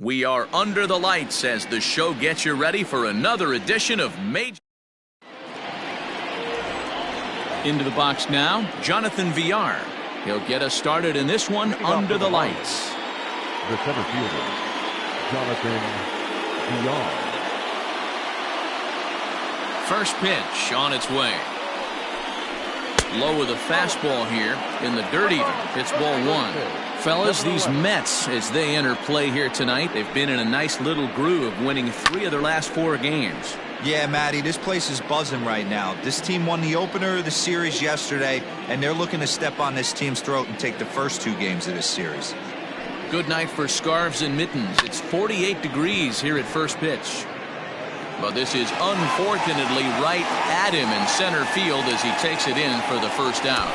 We are under the lights as the show gets you ready for another edition of Major. Into the box now, Jonathan VR. He'll get us started in this one under the lights. The center fielder, Jonathan VR. First pitch on its way. Low with a fastball here in the dirt even. It's ball one. Fellas, these Mets, as they enter play here tonight, they've been in a nice little groove, winning 3 of their last 4 games. Yeah, Matty, this place is buzzing right now. This team won the opener of the series yesterday, and they're looking to step on this team's throat and take the first 2 games of this series. Good night for scarves and mittens. It's 48 degrees here at first pitch. But this is unfortunately right at him in center field as he takes it in for the first out.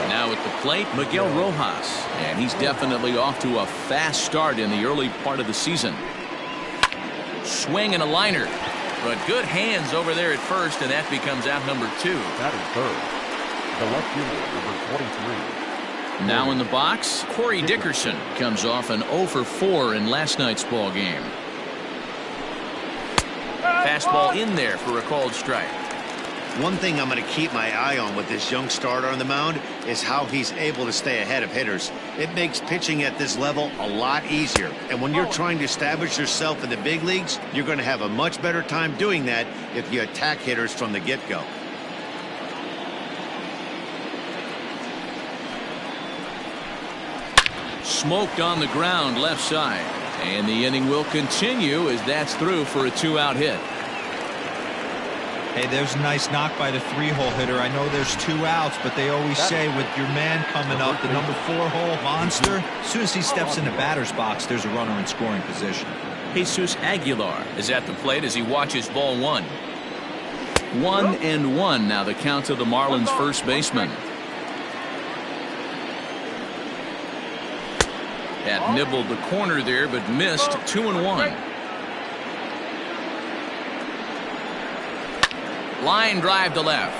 Now at the plate, Miguel Rojas. And he's definitely off to a fast start in the early part of the season. Swing and a liner. But good hands over there at first, and that becomes out number 2. That is third. The left fielder, number 23. Now in the box, Corey Dickerson comes off an 0 for 4 in last night's ball game. Fastball in there for a called strike. One thing I'm going to keep my eye on with this young starter on the mound is how he's able to stay ahead of hitters. It makes pitching at this level a lot easier. And when you're trying to establish yourself in the big leagues, you're going to have a much better time doing that if you attack hitters from the get-go. Smoked on the ground left side. And the inning will continue as that's through for a 2-out hit. Hey, there's a nice knock by the 3-hole hitter. I know there's 2 outs, but they always say with your man coming up, the number 4-hole monster, as soon as he steps in the batter's box, there's a runner in scoring position. Jesus Aguilar is at the plate as he watches ball 1. 1-1 now the count to the Marlins first baseman. Had nibbled the corner there, but missed. 2-1. Line drive to left.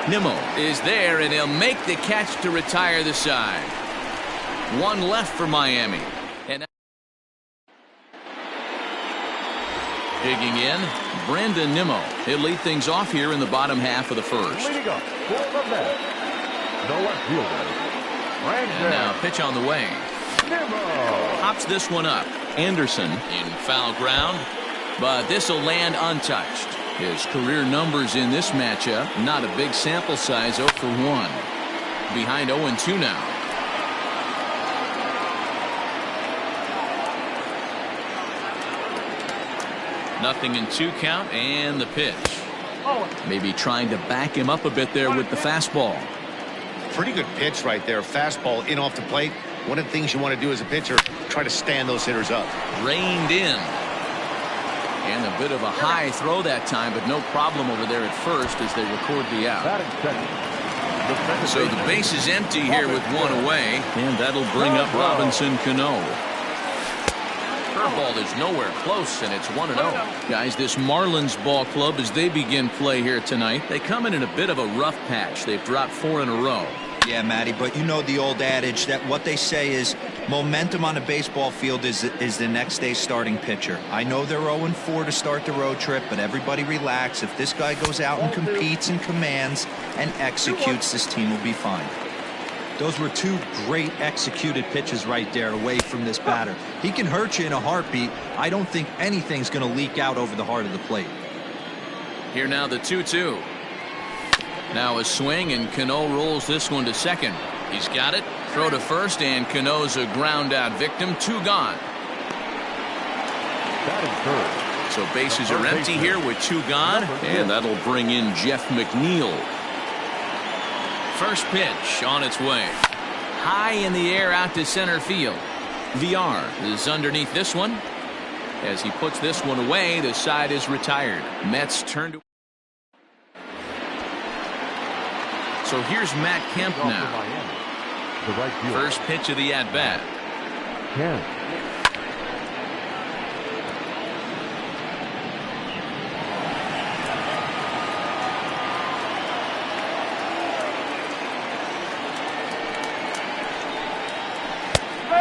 Nimmo is there, and he'll make the catch to retire the side. 1 left for Miami. And digging in, Brandon Nimmo. He'll lead things off here in the bottom half of the first. Leading up for the Mets, the left fielder. And now pitch on the way. Hops this one up. Anderson in foul ground, but this will land untouched. His career numbers in this matchup, not a big sample size, 0 for 1. Behind 0-2 now. Nothing in 2 count, and the pitch. Maybe trying to back him up a bit there with the fastball. Pretty good pitch right there. Fastball in off the plate. One of the things you want to do as a pitcher, try to stand those hitters up. Reined in. And a bit of a high throw that time, but no problem over there at first as they record the out. So the base is empty here with 1 away, and that'll bring up Robinson Cano. Curveball is nowhere close, and it's 1-0. Guys, this Marlins ball club, as they begin play here tonight, they come in a bit of a rough patch. They've dropped 4 in a row. Yeah, Matty, but you know the old adage that what they say is momentum on a baseball field is the next day's starting pitcher. I know they're 0-4 to start the road trip, but everybody relax. If this guy goes out and competes and commands and executes, this team will be fine. Those were 2 great executed pitches right there away from this batter. He can hurt you in a heartbeat. I don't think anything's going to leak out over the heart of the plate. Here now the 2-2. Now a swing, and Cano rolls this one to second. He's got it. Throw to first, and Cano's a ground out victim. 2 gone. So bases are empty here with 2 gone, and that'll bring in Jeff McNeil. First pitch on its way. High in the air out to center field. VR is underneath this one. As he puts this one away, the side is retired. Mets turn to. So here's Matt Kemp now. First pitch of the at-bat.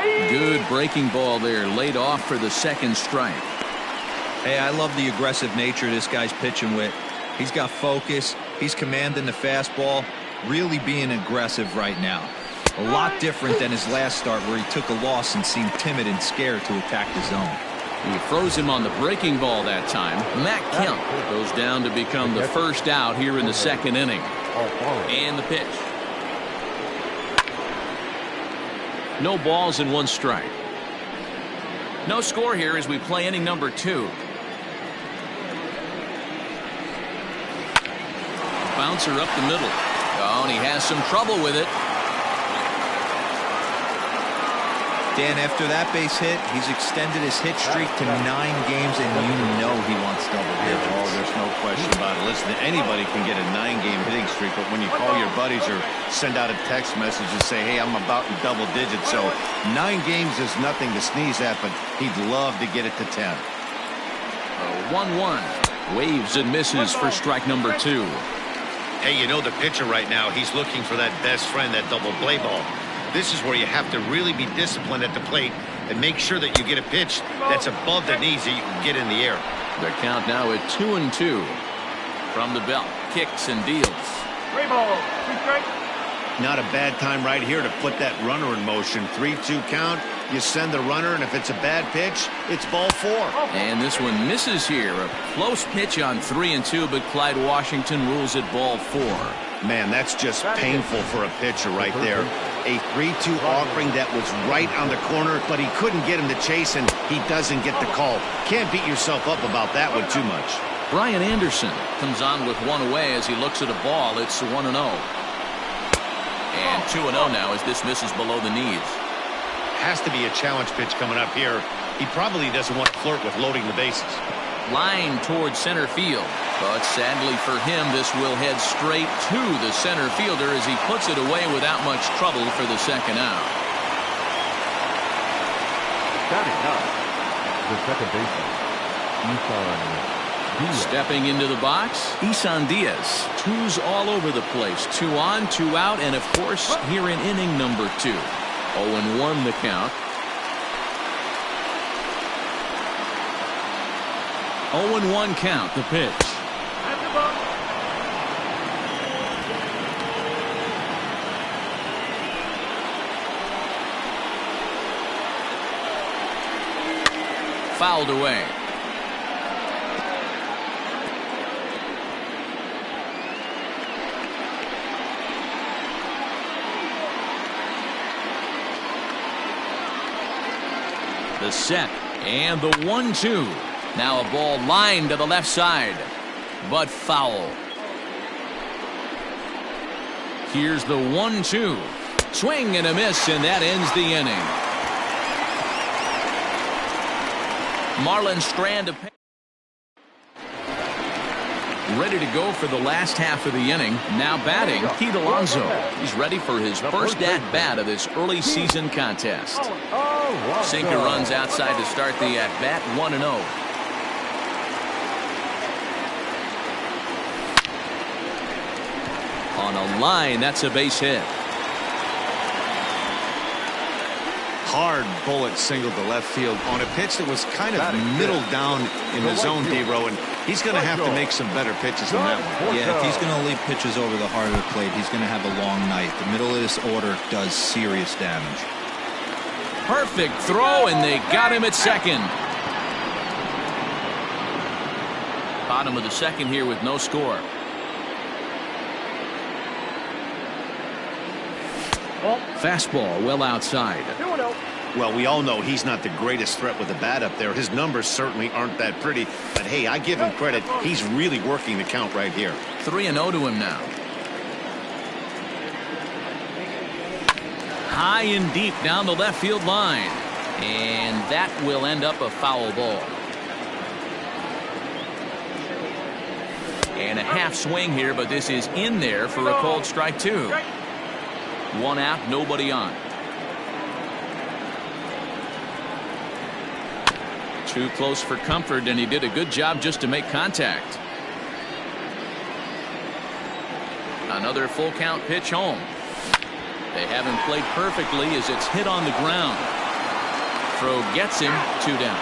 Good breaking ball there, laid off for the second strike. Hey, I love the aggressive nature this guy's pitching with. He's got focus. He's commanding the fastball, really being aggressive right now. A lot different than his last start where he took a loss and seemed timid and scared to attack the zone. He froze him on the breaking ball that time. Matt Kemp goes down to become the first out here in the second inning. And the pitch. No balls and one strike. No score here as we play inning number 2. Bouncer up the middle. Oh, and he has some trouble with it. Dan, after that base hit, he's extended his hit streak to 9 games, and you know he wants double digits. Oh, there's no question about it. Listen, anybody can get a 9-game hitting streak, but when you call your buddies or send out a text message and say, hey, I'm about in double digits, so 9 games is nothing to sneeze at, but he'd love to get it to 10. 1-1. Waves and misses for strike number 2. Hey, you know the pitcher right now, he's looking for that best friend, that double play ball. This is where you have to really be disciplined at the plate and make sure that you get a pitch that's above the knees that you can get in the air. The count now at 2-2. From the belt, kicks and deals. 3 balls, 2 strikes. Not a bad time right here to put that runner in motion. 3-2 count. You send the runner, and if it's a bad pitch, it's ball 4. And this one misses here. A close pitch on 3-2, but Clyde Washington rules it ball 4. Man, that's just painful for a pitcher right there. A 3-2 offering that was right on the corner, but he couldn't get him to chase, and he doesn't get the call. Can't beat yourself up about that one too much. Brian Anderson comes on with one away as he looks at a ball. It's 1-0. And 2-0 now as this misses below the knees. Has to be a challenge pitch coming up here. He probably doesn't want to flirt with loading the bases. Line towards center field. But sadly for him, this will head straight to the center fielder as he puts it away without much trouble for the second out. Batting up, the second baseman, Isan Diaz. Stepping into the box, Isan Diaz. 2's all over the place. 2 on, 2 out, and of course here in inning number 2. 0-1 the count. 0-1 count, the pitch. Fouled away. The set and the 1-2. Now a ball lined to the left side, but foul. Here's the 1-2. Swing and a miss, and that ends the inning. Marlon Strand ready to go for the last half of the inning. Now batting, Pete Alonso. He's ready for his first at-bat of this early season contest. Sinker runs outside to start the at-bat, 1-0. On a line, that's a base hit. Hard bullet single to left field on a pitch that was kind of middle down in the zone, D-Row, and he's going to have to make some better pitches than that one. Yeah, if he's going to leave pitches over the heart of the plate, he's going to have a long night. The middle of this order does serious damage. Perfect throw, and they got him at second. Bottom of the second here with no score. Fastball well outside. Well, we all know he's not the greatest threat with the bat up there. His numbers certainly aren't that pretty. But, hey, I give him credit. He's really working the count right here. 3-0 to him now. High and deep down the left field line. And that will end up a foul ball. And a half swing here, but this is in there for a called strike 2. 1 out, nobody on. Too close for comfort, and he did a good job just to make contact. Another full count pitch home. They haven't played perfectly as it's hit on the ground. throw gets him 2 down.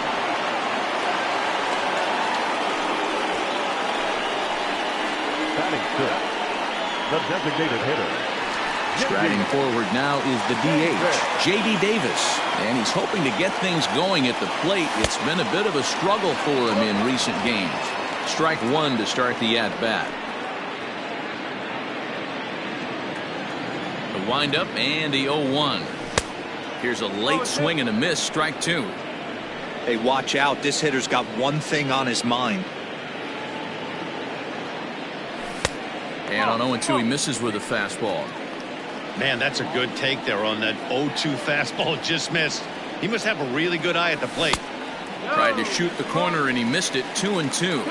Batting fifth, the designated hitter. Striding forward now is the DH, J.D. Davis, and he's hoping to get things going at the plate. It's been a bit of a struggle for him in recent games. Strike 1 to start the at-bat. The windup and the 0-1. Here's a late swing and a miss, strike 2. Hey, watch out. This hitter's got one thing on his mind. And on 0-2, he misses with a fastball. Man, that's a good take there on that 0-2 fastball. Just missed. He must have a really good eye at the plate. Tried to shoot the corner and he missed it. 2-2.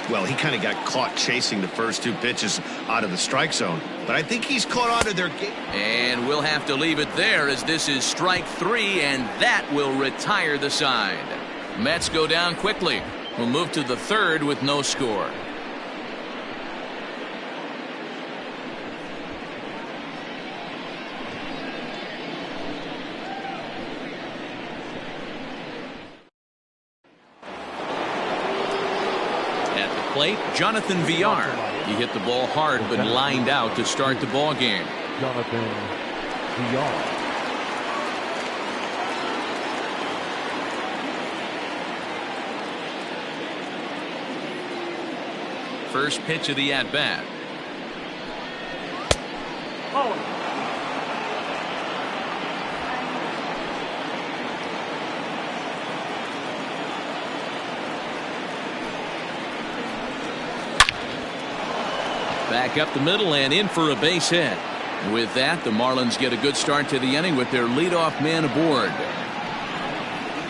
Well, he kind of got caught chasing the first 2 pitches out of the strike zone, but I think he's caught onto their game. And we'll have to leave it there as this is strike 3, and that will retire the side. Mets go down quickly. We'll move to the 3rd with no score. Plate, Jonathan Villar. He hit the ball hard but lined out to start the ball game. Jonathan Villar. First pitch of the at-bat. Back up the middle and in for a base hit. With that, the Marlins get a good start to the inning with their leadoff man aboard.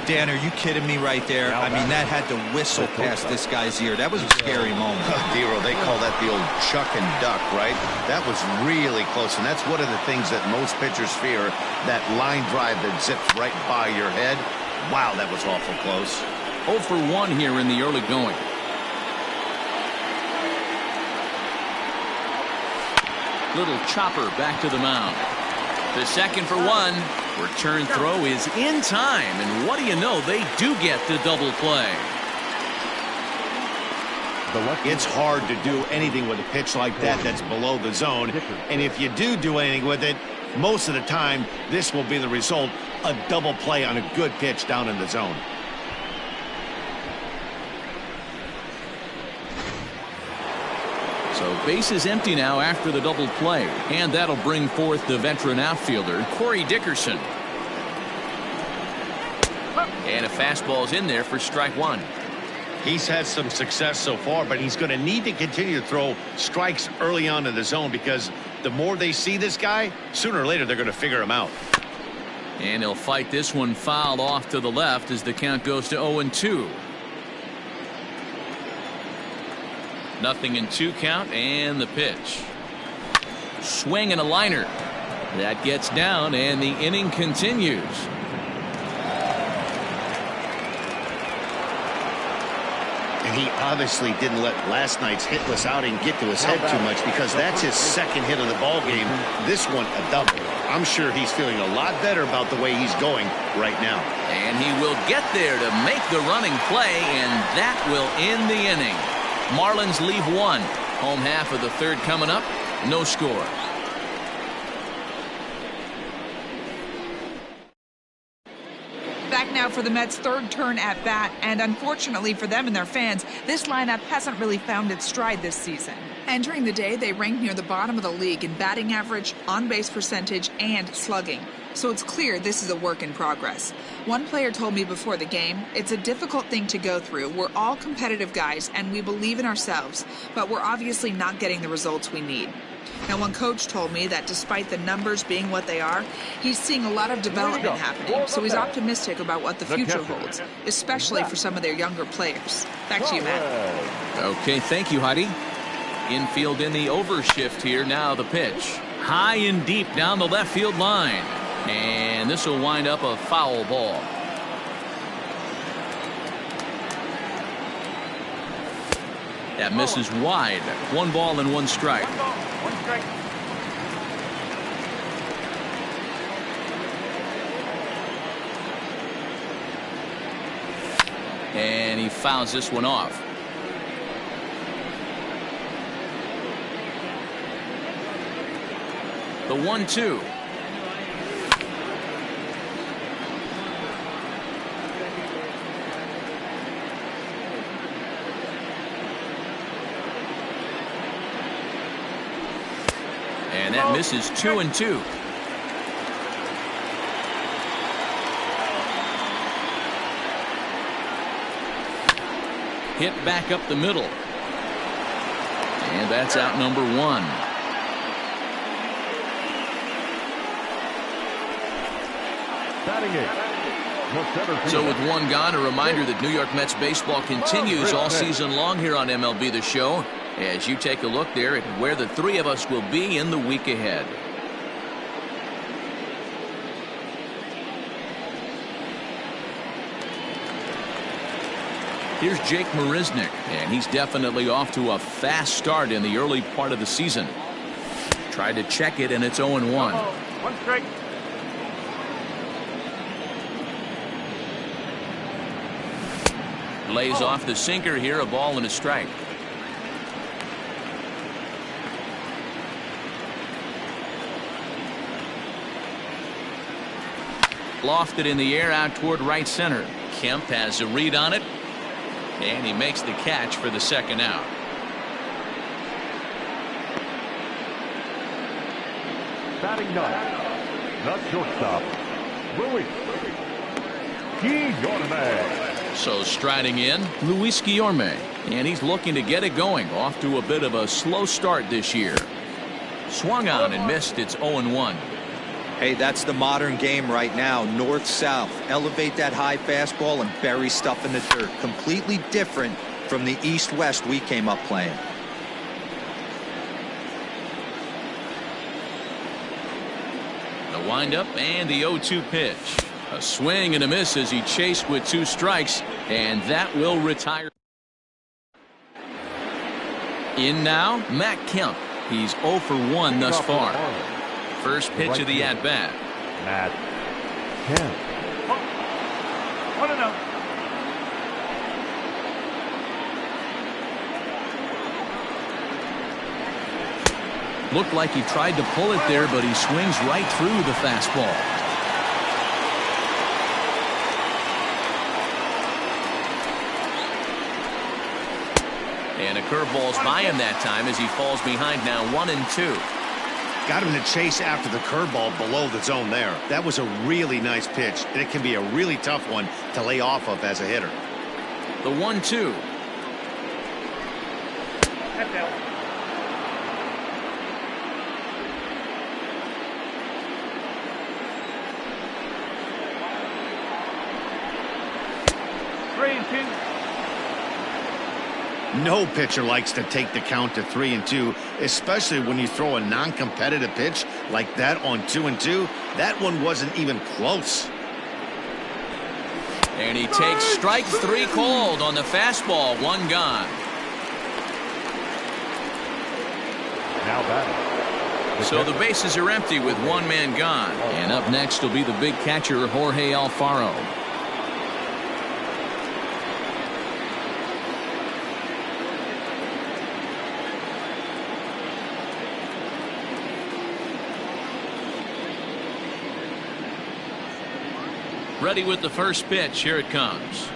Dan, are you kidding me right there? I mean, that had to whistle past this guy's ear. That was a scary moment. Dero, they call that the old chuck and duck, right? That was really close, and that's one of the things that most pitchers fear, that line drive that zips right by your head. Wow, that was awful close. 0 for 1 here in the early going. Little chopper back to the mound. The second for 1. Return throw is in time, and what do you know, they do get the double play. It's hard to do anything with a pitch like that that's below the zone, and if you do anything with it, most of the time this will be the result, a double play on a good pitch down in the zone. So base is empty now after the double play, and that'll bring forth the veteran outfielder, Corey Dickerson. And a fastball's in there for strike 1. He's had some success so far, but he's going to need to continue to throw strikes early on in the zone, because the more they see this guy, sooner or later they're going to figure him out. And he'll fight this one fouled off to the left as the count goes to 0-2. 0-2 count, and the pitch. Swing and a liner. That gets down, and the inning continues. And he obviously didn't let last night's hitless outing get to his head too much, because that's his second hit of the ball game. This one a double. I'm sure he's feeling a lot better about the way he's going right now. And he will get there to make the running play, and that will end the inning. Marlins leave 1. Home half of the 3rd coming up. No score. Back now for the Mets' 3rd turn at bat, and unfortunately for them and their fans, this lineup hasn't really found its stride this season. Entering the day, they ranked near the bottom of the league in batting average, on-base percentage, and slugging. So it's clear this is a work in progress. One player told me before the game, it's a difficult thing to go through. We're all competitive guys, and we believe in ourselves, but we're obviously not getting the results we need. Now, one coach told me that despite the numbers being what they are, he's seeing a lot of development happening, so he's optimistic about what the future holds, especially for some of their younger players. Back to you, Matt. Okay, thank you, Heidi. Infield in the overshift here. Now the pitch. High and deep down the left field line. And this will wind up a foul ball. That misses wide. 1 ball and 1 strike. And he fouls this one off. The 1-2. And that misses 2-2. Hit back up the middle. And that's out number 1. So with one gone, a reminder that New York Mets baseball continues all season long here on MLB The Show, as you take a look there at where the three of us will be in the week ahead. Here's Jake Marisnick, and he's definitely off to a fast start in the early part of the season. Tried to check it, and it's 0-1. 1 strike. Lays off the sinker here, a ball and a strike. Lofted in the air out toward right center. Kemp has a read on it, and he makes the catch for the second out. Batting ninth, the shortstop, Luis Guillorme. So striding in, Luis Guillorme, and he's looking to get it going. Off to a bit of a slow start this year. Swung on and missed. It's 0-1. Hey, that's the modern game right now. North-south. Elevate that high fastball and bury stuff in the dirt. Completely different from the east-west we came up playing. The windup and the 0-2 pitch. A swing and a miss as he chased with 2 strikes, and that will retire. In now, Matt Kemp. He's 0 for 1 thus far. First pitch of the at-bat. Matt Kemp. 1-0. Looked like he tried to pull it there, but he swings right through the fastball. And a curveball's by him that time as he falls behind now 1-2. Got him to chase after the curveball below the zone there. That was a really nice pitch, and it can be a really tough one to lay off of as a hitter. The 1-2. That's out. 3-2. No pitcher likes to take the count to 3-2, especially when you throw a non-competitive pitch like that on 2-2. That one wasn't even close. And he takes strike 3 called on the fastball. 1 gone. Now batting. So the bases are empty with 1 man gone. And up next will be the big catcher, Jorge Alfaro. Ready with the first pitch. Here it comes.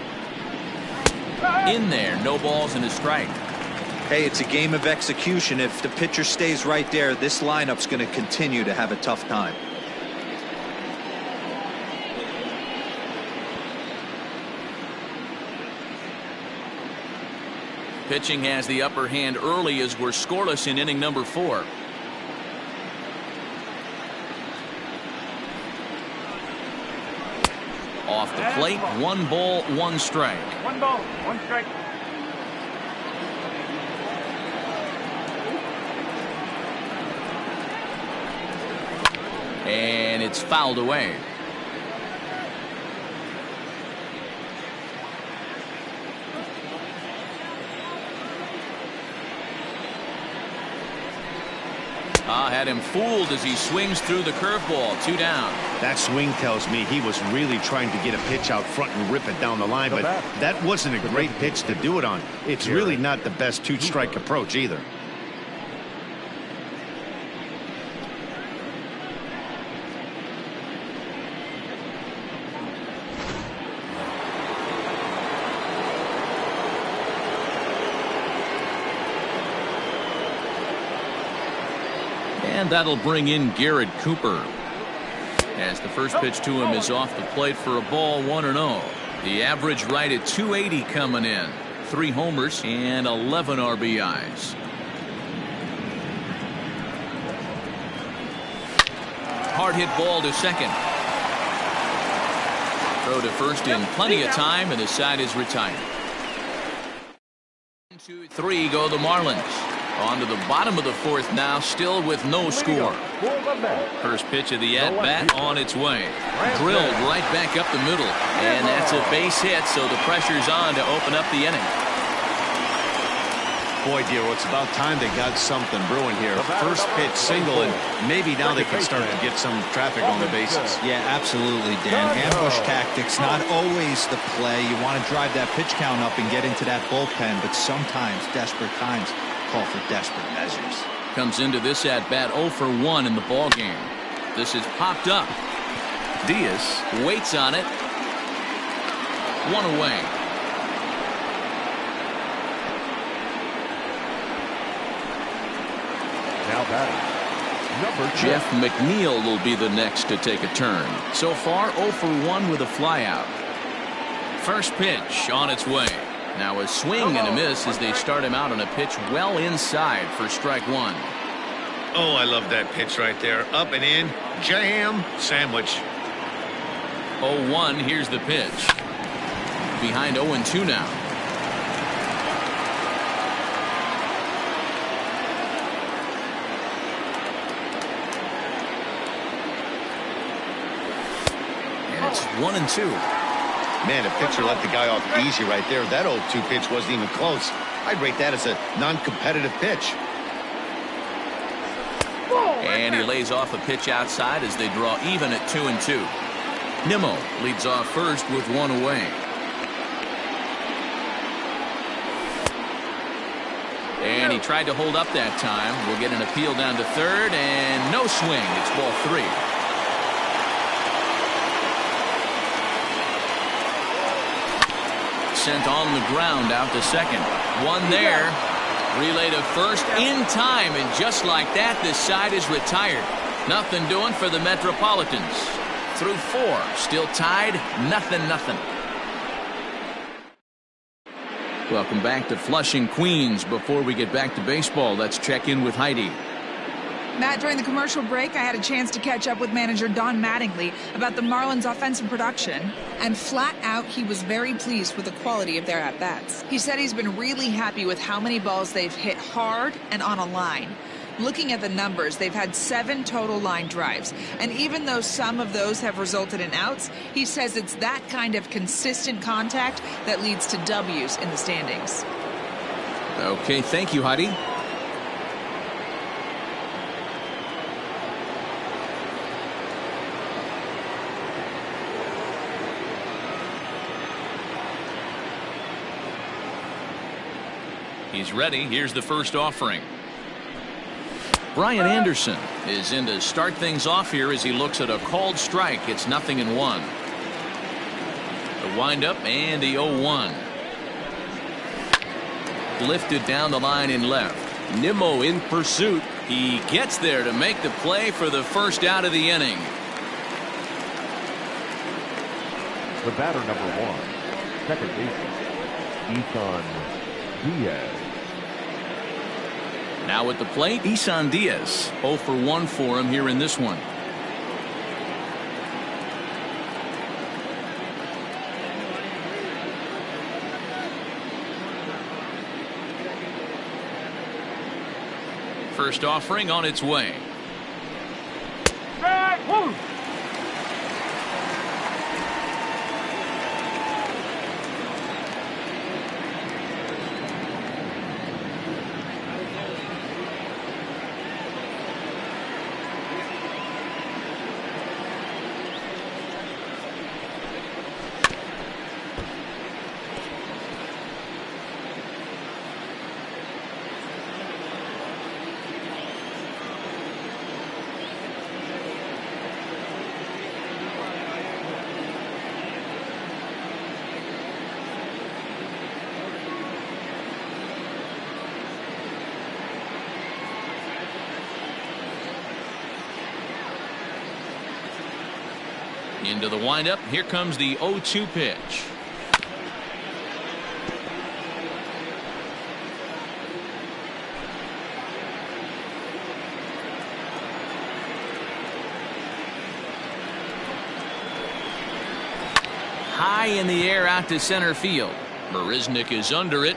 In there. No balls and a strike. Hey, it's a game of execution. If the pitcher stays right there, this lineup's going to continue to have a tough time. Pitching has the upper hand early as we're scoreless in inning number 4. Off the plate, 1 ball, 1 strike. 1 ball, 1 strike. And it's fouled away. Had him fooled as he swings through the curveball. 2 down. That swing tells me he was really trying to get a pitch out front and rip it down the line, but that wasn't a great pitch to do it on. It's really not the best 2-strike approach either. And that'll bring in Garrett Cooper. As the first pitch to him is off the plate for a ball, 1-0. The average right at 280 coming in. 3 homers and 11 RBIs. Hard hit ball to second. Throw to first in plenty of time, and the side is retired. 1-2-3 go the Marlins. On to the bottom of the 4th now, still with no score. First pitch of the at-bat on its way. Drilled right back up the middle. And that's a base hit, so the pressure's on to open up the inning. Boy, Dero, it's about time they got something brewing here. First pitch single, and maybe now they can start to get some traffic on the bases. Yeah, absolutely, Dan. Ambush tactics, not always the play. You want to drive that pitch count up and get into that bullpen, but sometimes, desperate times, call for desperate measures. Comes into this at-bat 0 for 1 in the ballgame. This is popped up. Diaz waits on it. 1 away. Now batting, number 10. Jeff McNeil will be the next to take a turn. So far 0 for 1 with a flyout. First pitch on its way. Now a swing and a miss as they start him out on a pitch well inside for strike 1. Oh, I love that pitch right there. Up and in, jam, sandwich. 0-1, here's the pitch. Behind 0-2 now. And it's 1-2. Man, a pitcher let the guy off easy right there. That 0-2 pitch wasn't even close. I'd rate that as a non-competitive pitch. And he lays off a pitch outside as they draw even at 2-2. Nimmo leads off first with 1 away. And he tried to hold up that time. We'll get an appeal down to third, and no swing. It's ball 3. Sent on the ground out to second. 1 there. Relay to first in time, and just like that, this side is retired. Nothing doing for the Metropolitans. Through 4, still tied, 0-0. Welcome back to Flushing, Queens. Before we get back to baseball, let's check in with Heidi. Matt, during the commercial break, I had a chance to catch up with manager Don Mattingly about the Marlins' offensive production, and flat out, he was very pleased with the quality of their at-bats. He said he's been really happy with how many balls they've hit hard and on a line. Looking at the numbers, they've had 7 total line drives, and even though some of those have resulted in outs, he says it's that kind of consistent contact that leads to W's in the standings. Okay, thank you, Heidi. He's ready. Here's the first offering. Brian Anderson is in to start things off here as he looks at a called strike. It's 0-1. The windup and the 0-1. Lifted down the line in left. Nimmo in pursuit. He gets there to make the play for the first out of the inning. The batter, number 1, second baseman, Isan Diaz. Now at the plate, Isan Diaz. 0 for 1 for him here in this one. First offering on its way. Into the windup. Here comes the 0-2 pitch. High in the air out to center field. Marisnik is under it.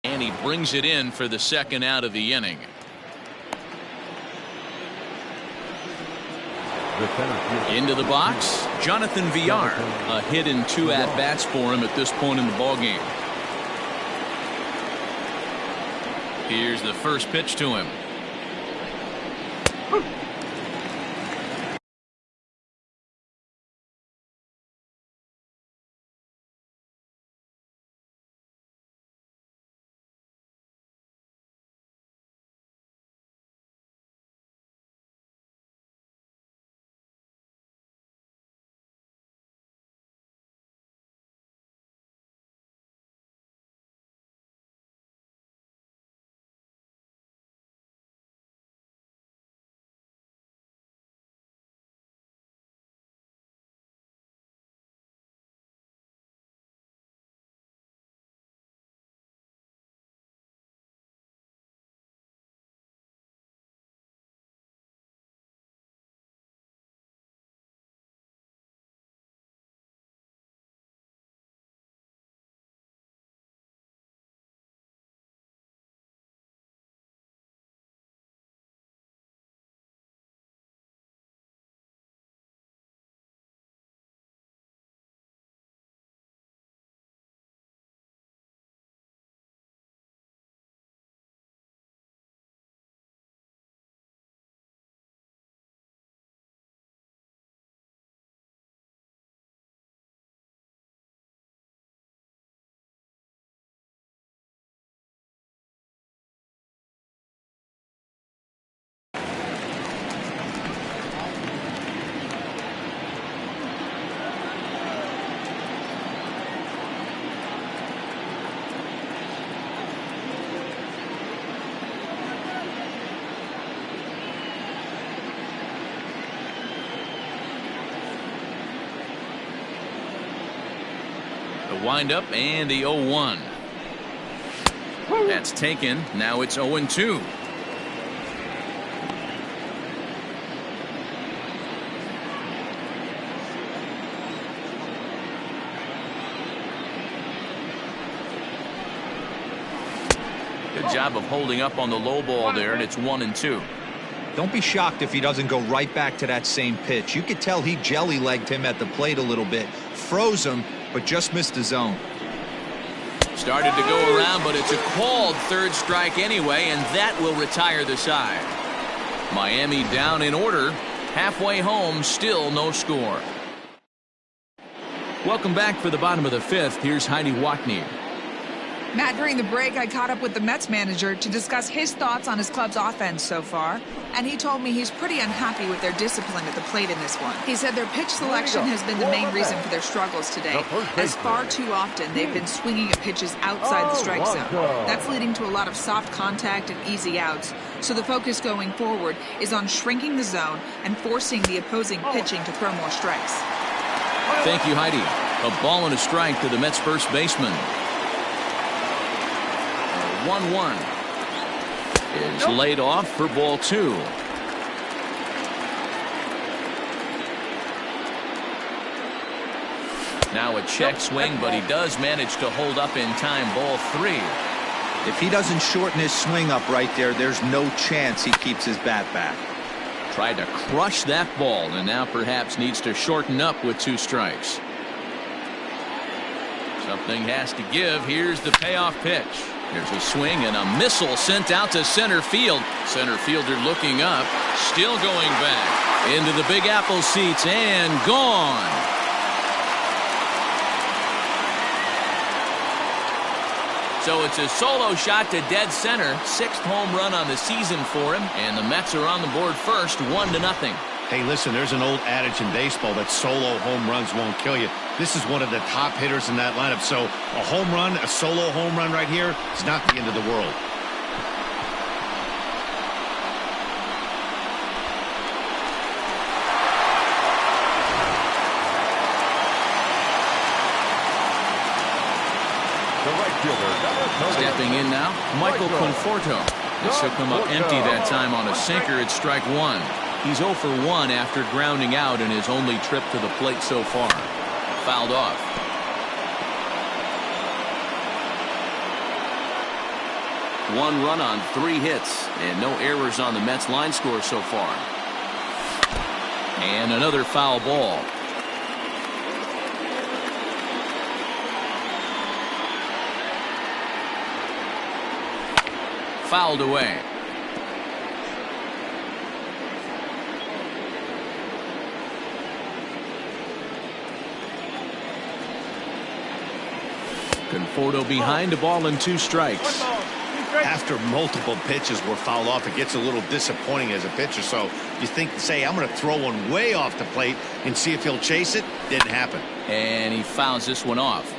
And he brings it in for the second out of the inning. Into the box, Jonathan Villar. A hit and 2 at-bats for him at this point in the ballgame. Here's the first pitch to him. windup and the 0-1. That's taken. Now it's 0-2. Good job of holding up on the low ball there, and it's 1-2. Don't be shocked if he doesn't go right back to that same pitch. You could tell he jelly-legged him at the plate a little bit, froze him, but just missed the zone. Started to go around, but it's a called third strike anyway, and that will retire the side. Miami down in order. Halfway home, still no score. Welcome back for the bottom of the fifth. Here's Heidi Watney. Matt, during the break, I caught up with the Mets manager to discuss his thoughts on his club's offense so far, and he told me he's pretty unhappy with their discipline at the plate in this one. He said their pitch selection has been the main reason for their struggles today, as far too often they've been swinging at pitches outside the strike zone. That's leading to a lot of soft contact and easy outs, so the focus going forward is on shrinking the zone and forcing the opposing pitching to throw more strikes. Thank you, Heidi. A ball and a strike to the Mets first baseman. 1-1 is laid off for ball 2. Now a check swing, but he does manage to hold up in time. Ball 3. If he doesn't shorten his swing up right there, there's no chance he keeps his bat back. Tried to crush that ball, and now perhaps needs to shorten up with 2 strikes. Something has to give. Here's the payoff pitch. There's a swing and a missile sent out to center field. Center fielder looking up, still going back into the Big Apple seats and gone. So it's a solo shot to dead center. 6th home run on the season for him, and the Mets are on the board first, 1-0. Hey, listen, there's an old adage in baseball that solo home runs won't kill you. This is one of the top hitters in that lineup, so a home run, a solo home run right here is not the end of the world. The right fielder, number 30. Stepping in now, Michael Conforto. This will come up empty that time on a sinker. It's strike 1. He's 0 for 1 after grounding out in his only trip to the plate so far. Fouled off. One run on 3 hits, and no errors on the Mets line score so far. And another foul ball. Fouled away. Conforto behind, a ball and 2 strikes. After multiple pitches were fouled off, it gets a little disappointing as a pitcher. So you think, say, I'm going to throw one way off the plate and see if he'll chase it. Didn't happen. And he fouls this one off.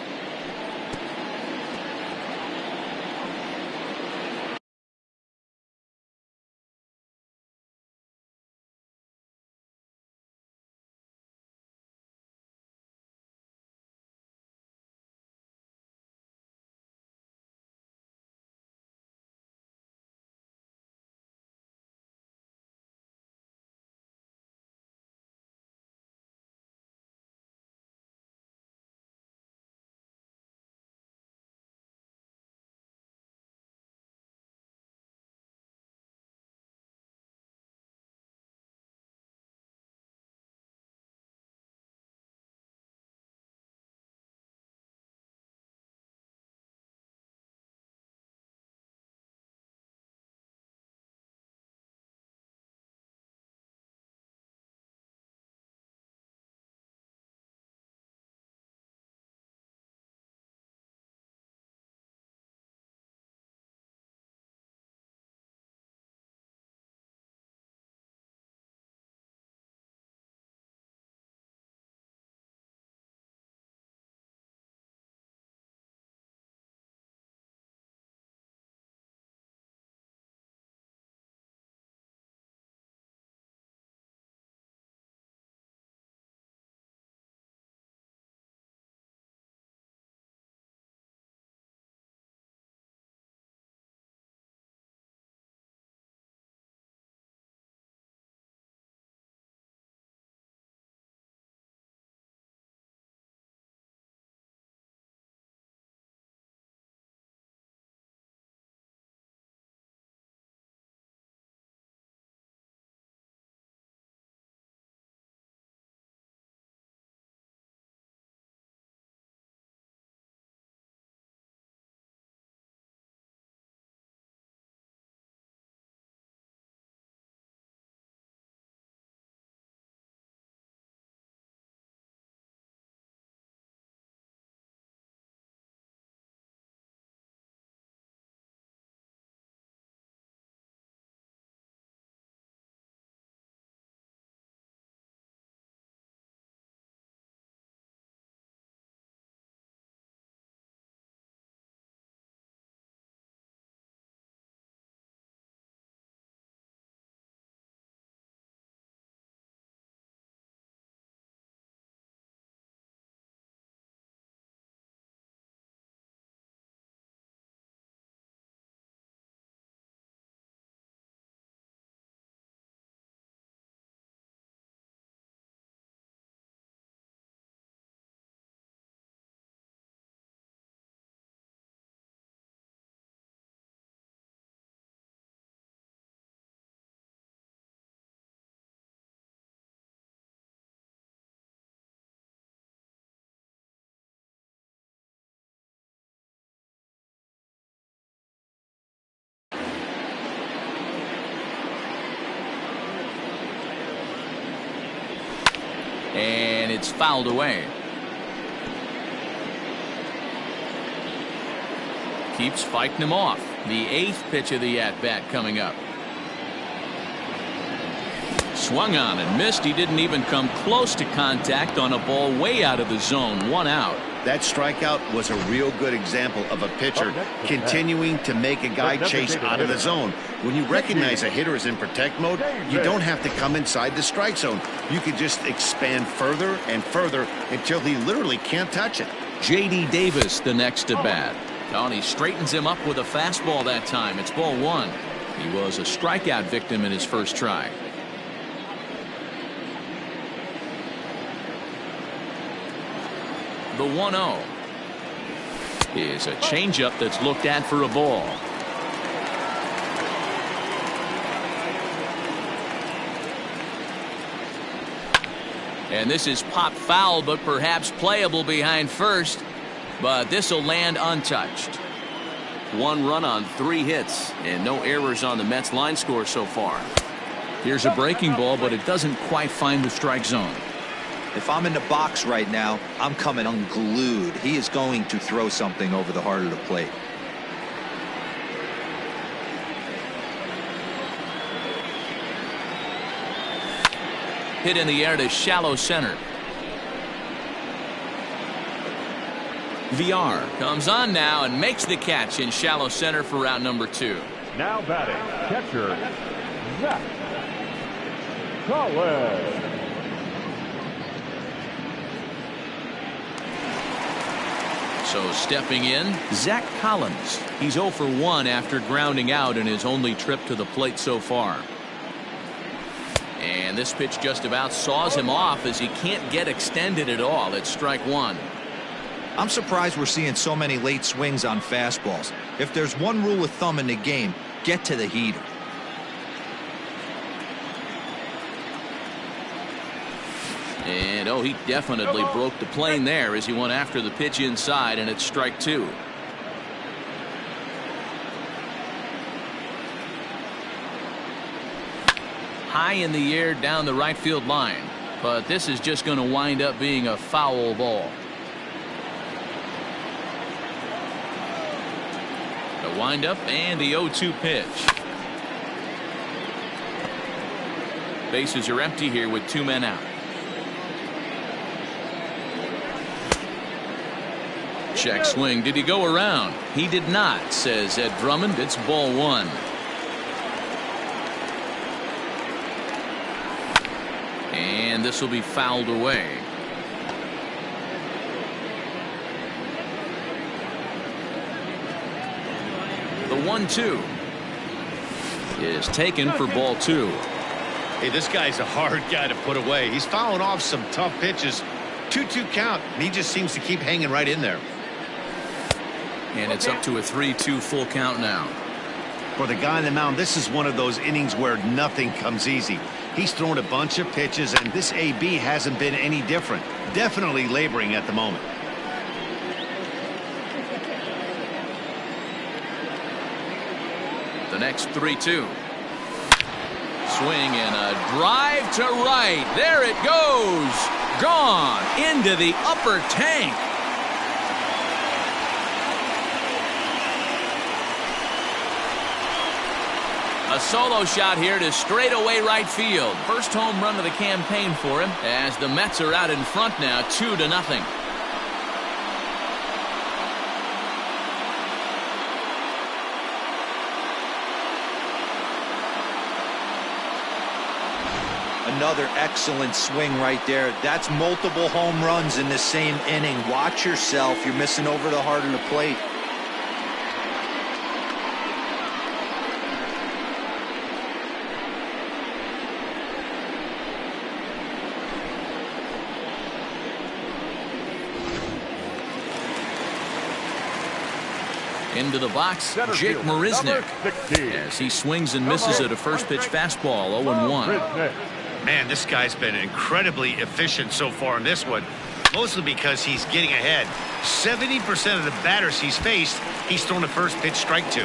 And it's fouled away. Keeps fighting him off. The 8th pitch of the at-bat coming up. Swung on and missed. He didn't even come close to contact on a ball way out of the zone. 1 out. That strikeout was a real good example of a pitcher continuing to make a guy chase out of the zone. When you recognize a hitter is in protect mode, you don't have to come inside the strike zone. You can just expand further and further until he literally can't touch it. J.D. Davis, the next to bat. Oh, and he straightens him up with a fastball that time. It's ball 1. He was a strikeout victim in his first try. The 1-0 is a changeup that's looked at for a ball. And this is pop foul, but perhaps playable behind first. But this will land untouched. 1 run on 3 hits and no errors on the Mets line score so far. Here's a breaking ball, but it doesn't quite find the strike zone. If I'm in the box right now, I'm coming unglued. He is going to throw something over the heart of the plate. Hit in the air to shallow center. VR comes on now and makes the catch in shallow center for route number 2. Now batting, catcher, Zach Collins. So stepping in, Zach Collins. He's 0 for 1 after grounding out in his only trip to the plate so far. And this pitch just about saws him off as he can't get extended at all. It's strike 1. I'm surprised we're seeing so many late swings on fastballs. If there's one rule of thumb in the game, get to the heater. And oh, he definitely broke the plane there as he went after the pitch inside, and it's strike 2. High in the air down the right field line, but this is just going to wind up being a foul ball. The windup and the 0-2 pitch. Bases are empty here with 2 men out. Check swing. Did he go around? He did not, says Ed Drummond. It's ball 1. And this will be fouled away. The 1-2 is taken for ball 2. Hey, this guy's a hard guy to put away. He's fouling off some tough pitches. 2-2 count, and he just seems to keep hanging right in there. And it's up to a 3-2 full count now. For the guy on the mound, this is one of those innings where nothing comes easy. He's thrown a bunch of pitches, and this AB hasn't been any different. Definitely laboring at the moment. The next 3-2. Swing and a drive to right. There it goes. Gone into the upper tank. A solo shot here to straightaway right field. First home run of the campaign for him as the Mets are out in front now 2-0. Another excellent swing right there. That's multiple home runs in the same inning. Watch yourself. You're missing over the heart of the plate. Into the box, Jake Marisnick, as he swings and misses at a first pitch fastball. 0-1. Man, this guy's been incredibly efficient so far in this one, mostly because he's getting ahead. 70% of the batters he's faced, he's thrown a first pitch strike to.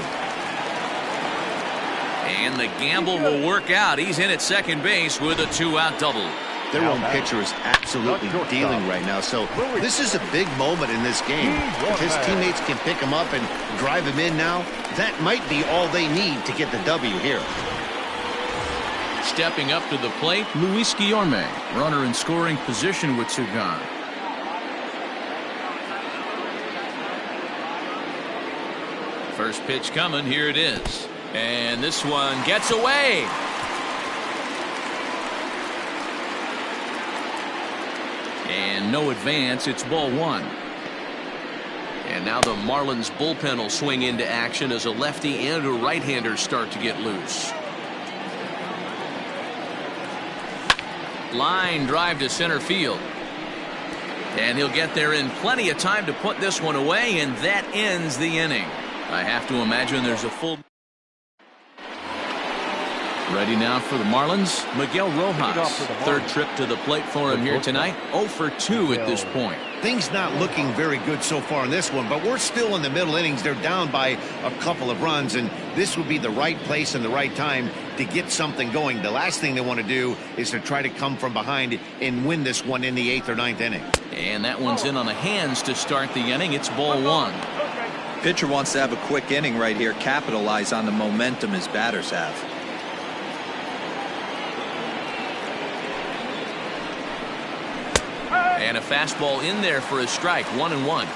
And the gamble will work out. He's in at second base with a 2-out double. Their own pitcher is absolutely dealing right now. So this is a big moment in this game. If his teammates can pick him up and drive him in now, that might be all they need to get the W here. Stepping up to the plate, Luis Guillorme, runner in scoring position with two gone. First pitch coming, here it is. And this one gets away. And no advance, it's ball one. And now the Marlins bullpen will swing into action as a lefty and a right-hander start to get loose. Line drive to center field. And he'll get there in plenty of time to put this one away, and that ends the inning. I have to imagine there's a full... Ready now for the Marlins, Miguel Rojas. Third trip to the plate for him here tonight. 0 for 2 at this point. Things not looking very good so far in this one, but we're still in the middle innings. They're down by a couple of runs, and this would be the right place and the right time to get something going. The last thing they want to do is to try to come from behind and win this one in the 8th or 9th inning. And that one's in on the hands to start the inning. It's ball one. Pitcher wants to have a quick inning right here, capitalize on the momentum his batters have. And a fastball in there for a strike, 1-1.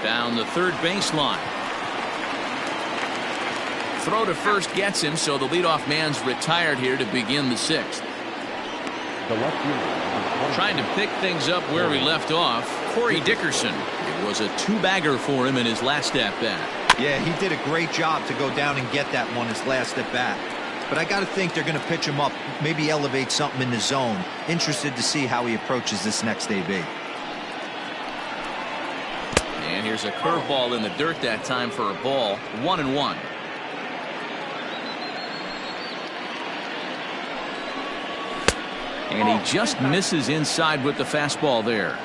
Down the third baseline. Throw to first gets him, so the leadoff man's retired here to begin the 6th. Trying to pick things up where we left off, Corey Dickerson. It was a two-bagger for him in his last at-bat. Yeah, he did a great job to go down and get that one his last at bat. But I got to think they're going to pitch him up, maybe elevate something in the zone. Interested to see how he approaches this next AB. And here's a curveball in the dirt that time for a ball, 1-1. And he just misses inside with the fastball there.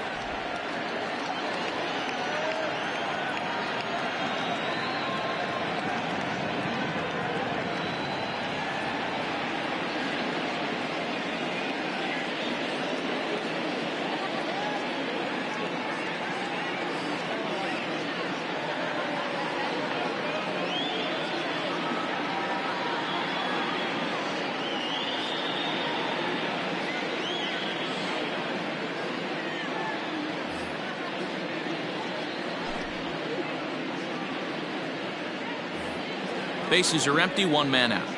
Bases are empty, one man out.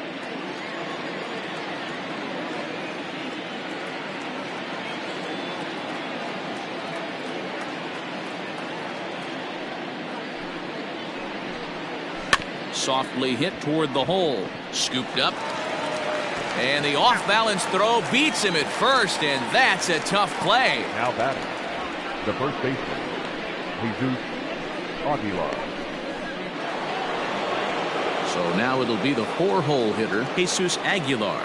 Softly hit toward the hole. Scooped up. And the off-balance throw beats him at first, and that's a tough play. Now batting, the first baseman, Jesus Aguilar. So now it'll be the four-hole hitter, Jesus Aguilar.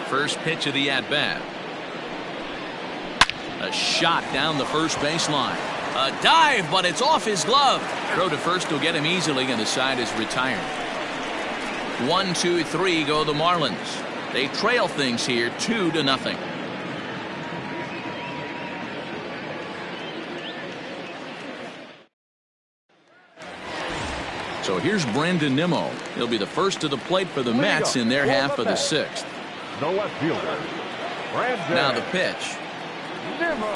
First pitch of the at-bat. A shot down the first baseline. A dive, but it's off his glove. Throw to first will get him easily, and the side is retired. 1, 2, 3 go the Marlins. They trail things here 2-0. So here's Brandon Nimmo. He'll be the first to the plate for the Mets in their half of the 6th. The left fielder, Brandon. Now the pitch. Nimmo.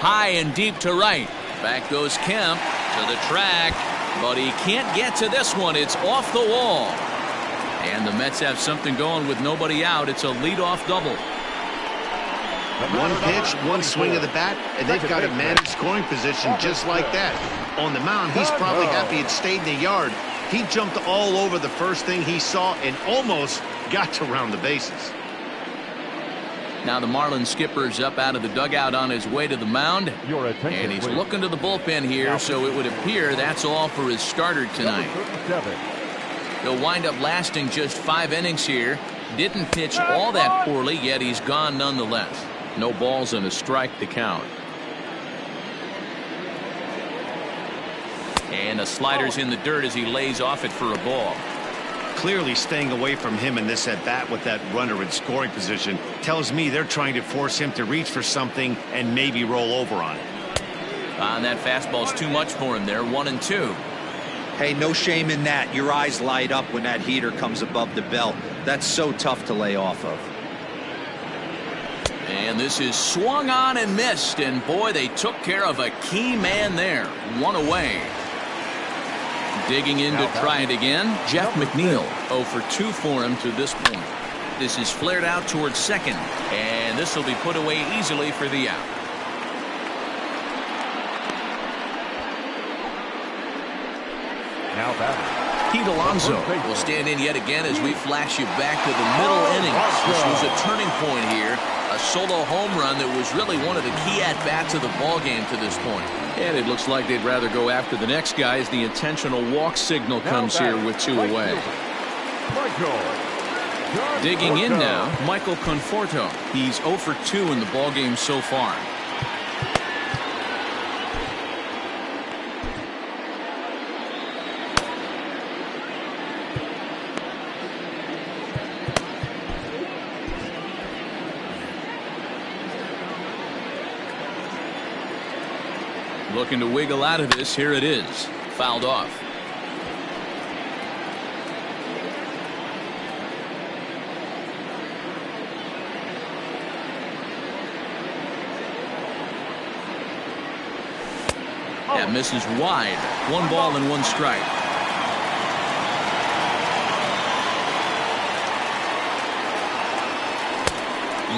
High and deep to right. Back goes Kemp to the track, but he can't get to this one. It's off the wall. And the Mets have something going with nobody out. It's a leadoff double. One pitch, one swing of the bat, and they've got a man in scoring position just like that. On the mound, he's probably happy it stayed in the yard. He jumped all over the first thing he saw and almost got to round the bases. Now the Marlins skipper's up out of the dugout on his way to the mound. And he's looking to the bullpen here, so it would appear that's all for his starter tonight. He'll wind up lasting just 5 innings here. Didn't pitch all that poorly, yet he's gone nonetheless. No balls and a strike to count. And the slider's in the dirt as he lays off it for a ball. Clearly staying away from him in this at-bat with that runner in scoring position tells me they're trying to force him to reach for something and maybe roll over on it. And that fastball's too much for him there. 1-2. Hey, no shame in that. Your eyes light up when that heater comes above the belt. That's so tough to lay off of. And this is swung on and missed. And boy, they took care of a key man there. 1 away. Digging in to try it again, Jeff McNeil. 0 for 2 for him to this point. This is flared out towards second. And this will be put away easily for the out. Now batting. Pete Alonso will stand in yet again as we flash you back to the middle innings. This was a turning point here. A solo home run that was really one of the key at-bats of the ball game to this point. And it looks like they'd rather go after the next guy as the intentional walk signal comes here with 2 away. Digging in now, Michael Conforto. He's 0 for 2 in the ball game so far. Looking to wiggle out of this. Here it is. Fouled off. That misses wide. 1 ball and 1 strike.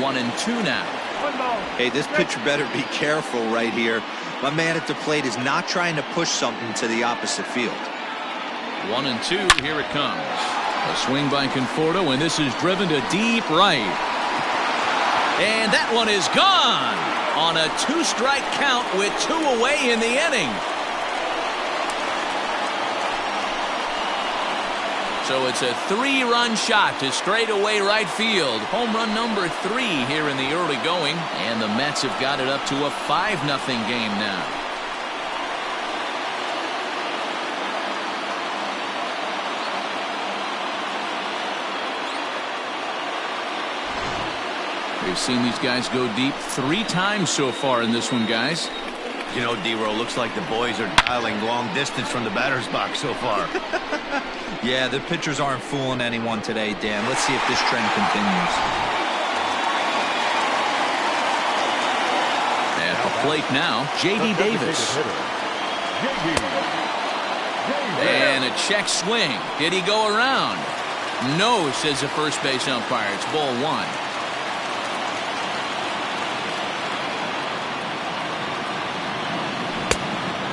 One and 2 now. Hey, this pitcher better be careful right here. My man at the plate is not trying to push something to the opposite field. 1 and 2. Here it comes. A swing by Conforto, and this is driven to deep right. And that one is gone on a 2-strike count with 2 away in the inning. So it's a 3-run shot to straightaway right field. Home run number 3 here in the early going. And the Mets have got it up to a 5-0 game now. We've seen these guys go deep 3 times so far in this one, guys. You know, D-Row, looks like the boys are dialing long distance from the batter's box so far. Yeah, the pitchers aren't fooling anyone today, Dan. Let's see if this trend continues. At the plate now, J.D. Davis. And a check swing. Did he go around? No, says the first base umpire. It's ball 1.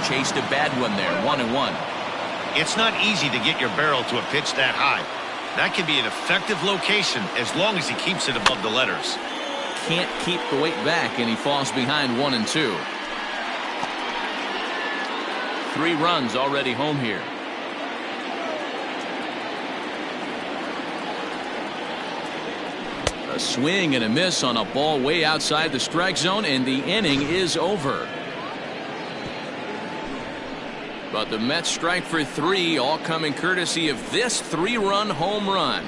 Chased a bad one there. 1-1. It's not easy to get your barrel to a pitch that high. That can be an effective location as long as he keeps it above the letters. Can't keep the weight back, and he falls behind 1 and 2. 3 runs already home here. A swing and a miss on a ball way outside the strike zone, and the inning is over. But the Mets strike for 3, all coming courtesy of this 3-run home run.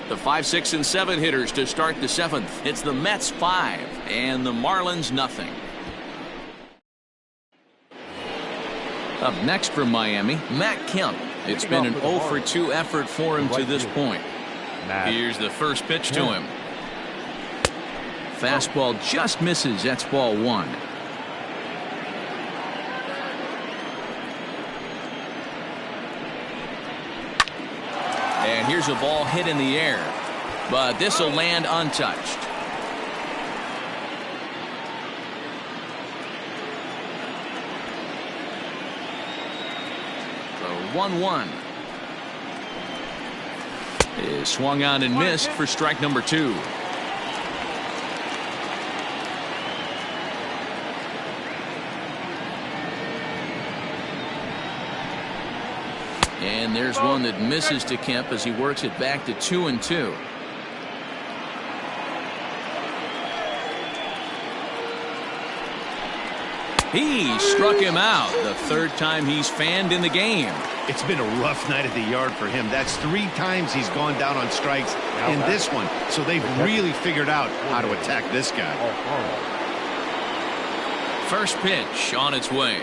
The 5, 6, and 7 hitters to start the 7th. It's the Mets 5 and the Marlins nothing. Up next from Miami, Matt Kemp. It's been an 0 for 2 effort for him to this point. Here's the first pitch to him. Fastball just misses. That's ball 1. And here's a ball hit in the air, but this will land untouched. So 1-1 is swung on and missed for strike number 2. And there's one that misses to Kemp as he works it back to 2 and 2. He struck him out, the third time he's fanned in the game. It's been a rough night at the yard for him. That's 3 times he's gone down on strikes in this one. So they've really figured out how to attack this guy. First pitch on its way.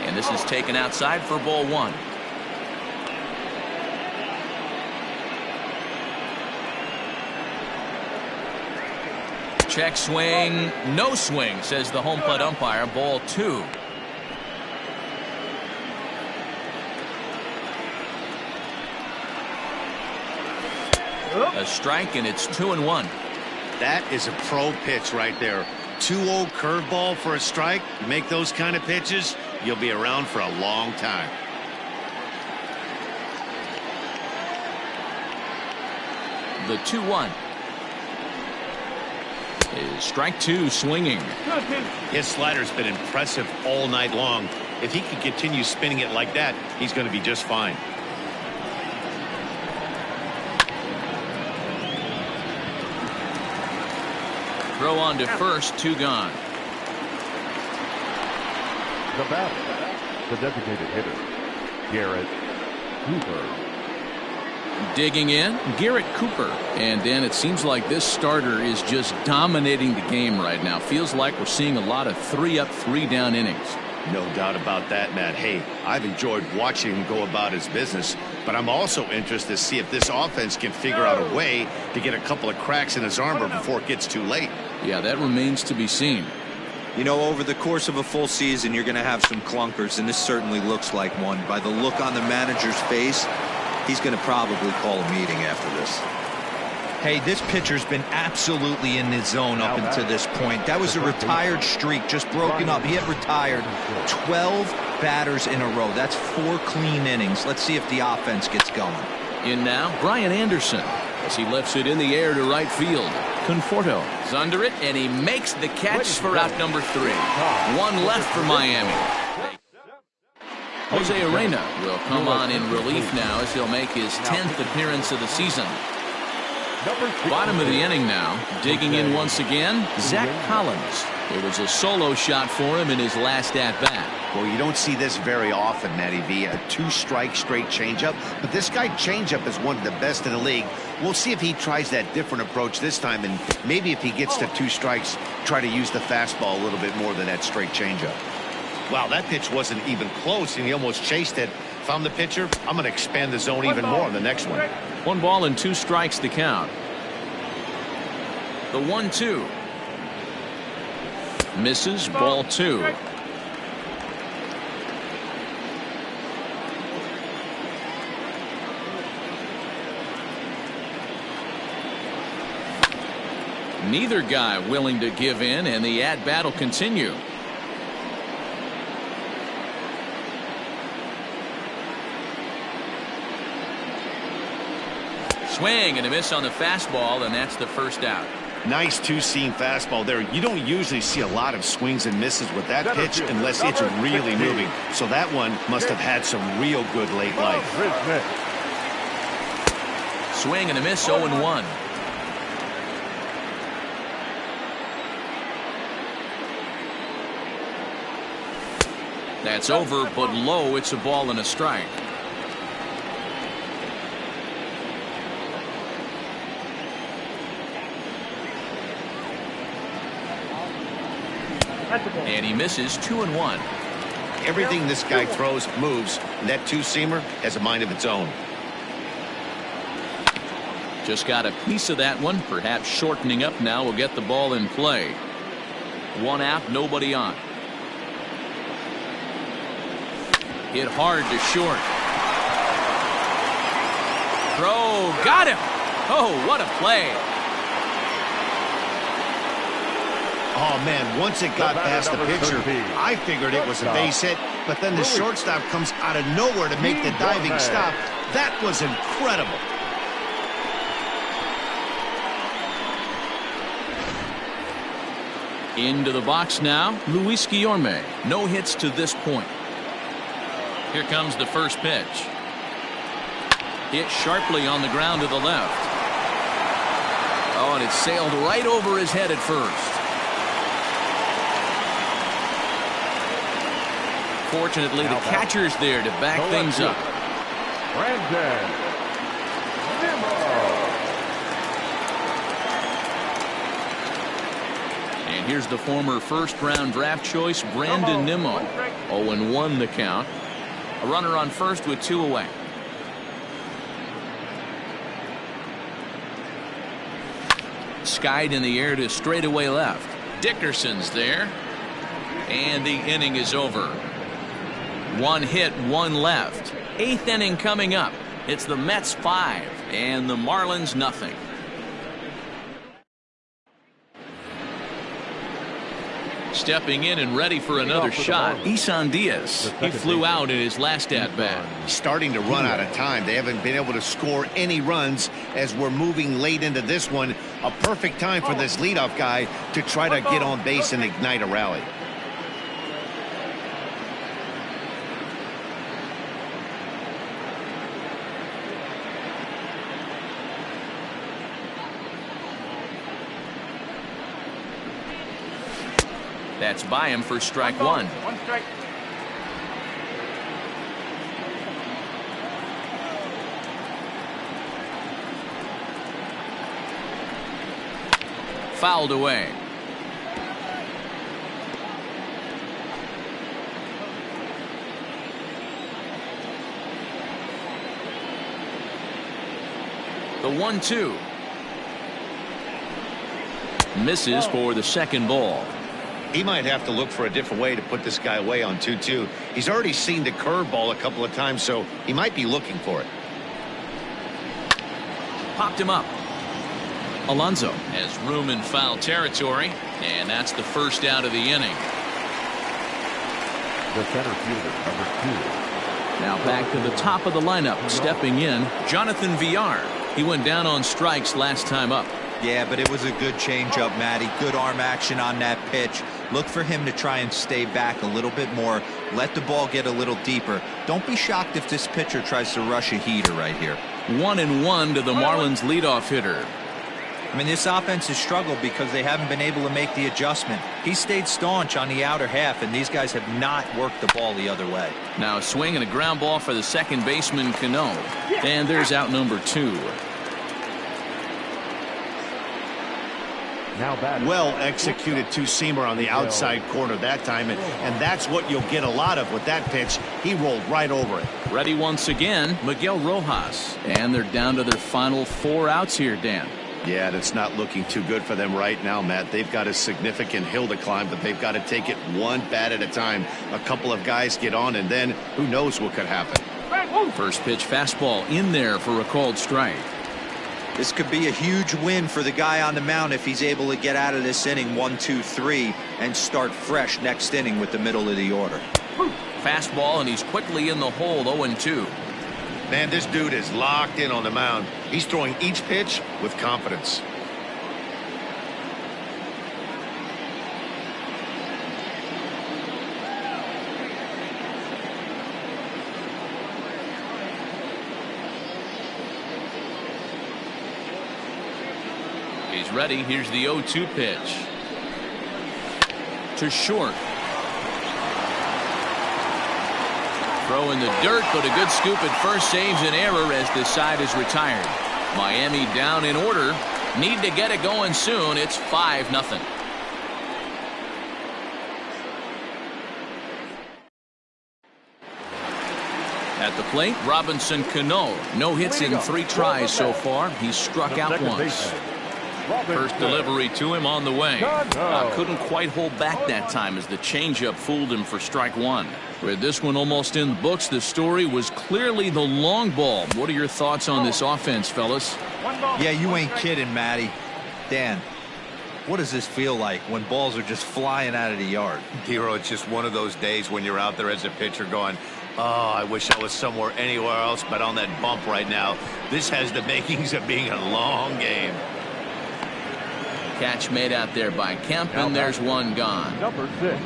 And this is taken outside for ball 1. Check swing, no swing, says the home plate umpire. Ball 2. A strike, and it's 2-1. That is a pro pitch right there. 2-0 curveball for a strike. You make those kind of pitches, you'll be around for a long time. The 2-1. Is strike 2 swinging. His slider's been impressive all night long. If he can continue spinning it like that, he's going to be just fine. Throw on to first, 2 gone. The batter, the designated hitter, Garrett Cooper. Digging in, Garrett Cooper. And then it seems like this starter is just dominating the game right now. Feels like we're seeing a lot of 3-up, 3-down innings. No doubt about that, Matt. Hey, I've enjoyed watching him go about his business, but I'm also interested to see if this offense can figure out a way to get a couple of cracks in his armor before it gets too late. Yeah, that remains to be seen. You know, over the course of a full season, you're going to have some clunkers, and this certainly looks like one. By the look on the manager's face, he's going to probably call a meeting after this. Hey, this pitcher's been absolutely in his zone up until this point. That was a retired streak, just broken up. He had retired 12 batters in a row. That's 4 clean innings. Let's see if the offense gets going. In now, Brian Anderson, as he lifts it in the air to right field. Conforto is under it, and he makes the catch for out number 3. 1 left for Miami. Jose Arena will come on in relief now as he'll make his 10th appearance of the season. Bottom of the inning now. Digging in once again, Zach Collins. It was a solo shot for him in his last at-bat. Well, you don't see this very often, Matty V. A 2-strike straight changeup. But this guy changeup is one of the best in the league. We'll see if he tries that different approach this time. And maybe if he gets to 2 strikes, try to use the fastball a little bit more than that straight changeup. Wow, that pitch wasn't even close, and he almost chased it. If I'm the pitcher, I'm going to expand the zone even more on the next one. 1 ball and 2 strikes to count. The 1-2. Misses, ball 2. Neither guy willing to give in, and the at-bat will continue. Swing and a miss on the fastball, and that's the first out. Nice 2-seam fastball there. You don't usually see a lot of swings and misses with that pitch unless it's really moving. So that one must have had some real good late life. Swing and a miss, 0-1. That's over, but low. It's a ball and a strike. And he misses, 2-1. Everything this guy throws moves, and that 2-seamer has a mind of its own. Just got a piece of that one. Perhaps shortening up now will get the ball in play. 1 out, nobody on. Hit hard to short. Throw, got him. Oh, what a play. Oh, man, once it got past the pitcher, I figured it was a base hit, but then the shortstop comes out of nowhere to make the diving stop. That was incredible. Into the box now, Luis Guillorme. No hits to this point. Here comes the first pitch. Hit sharply on the ground to the left. Oh, and it sailed right over his head at first. Fortunately, the catcher's there to back things up. Brandon Nimmo. And here's the former first-round draft choice, Brandon Nimmo. 0-1 the count. A runner on first with 2 away. Skied in the air to straightaway left. Dickerson's there. And the inning is over. 1 hit, 1 left. 8th inning coming up. It's the Mets 5 and the Marlins nothing. Stepping in and ready for another shot, Isan Diaz. He flew out in his last at-bat. Starting to run out of time. They haven't been able to score any runs as we're moving late into this one. A perfect time for this leadoff guy to try to get on base and ignite a rally. That's by him for strike 1. 1 strike. Fouled away. The 1-2. Misses for the second ball. He might have to look for a different way to put this guy away on 2-2. He's already seen the curveball a couple of times, so he might be looking for it. Popped him up. Alonso has room in foul territory, and that's the first out of the inning. The center fielder, number 2. Now back to the top of the lineup. Stepping in, Jonathan Villar. He went down on strikes last time up. Yeah, but it was a good changeup, Matty. Good arm action on that pitch. Look for him to try and stay back a little bit more. Let the ball get a little deeper. Don't be shocked if this pitcher tries to rush a heater right here. 1-1 to the Marlins leadoff hitter. I mean, this offense has struggled because they haven't been able to make the adjustment. He stayed staunch on the outer half, and these guys have not worked the ball the other way. Now a swing and a ground ball for the second baseman, Cano. And there's out number 2. Now back. Well executed two-seamer on the outside corner that time, and that's what you'll get a lot of with that pitch. He rolled right over it. Ready once again, Miguel Rojas. And they're down to their final 4 outs here, Dan. Yeah, that's not looking too good for them right now, Matt. They've got a significant hill to climb, but they've got to take it one bat at a time. A couple of guys get on, and then who knows what could happen. First pitch fastball in there for a called strike. This could be a huge win for the guy on the mound if he's able to get out of this inning 1, 2, 3 and start fresh next inning with the middle of the order. Fastball, and he's quickly in the hole. 0-2. Man, this dude is locked in on the mound. He's throwing each pitch with confidence. He's ready. Here's the 0-2 pitch. To short. Throw in the dirt, but a good scoop at first saves an error as this side is retired. Miami down in order. Need to get it going soon. It's 5-0. At the plate, Robinson Cano. No hits in 3 tries so far. He's struck out once. First delivery to him on the way. Couldn't quite hold back that time as the changeup fooled him for strike 1. With this one almost in the books, the story was clearly the long ball. What are your thoughts on this offense, fellas? Yeah, you ain't kidding, Matty. Dan, what does this feel like when balls are just flying out of the yard? Hero, it's just one of those days when you're out there as a pitcher going, oh, I wish I was somewhere anywhere else but on that bump right now. This has the makings of being a long game. Catch made out there by Kemp, and there's one gone. Number 6.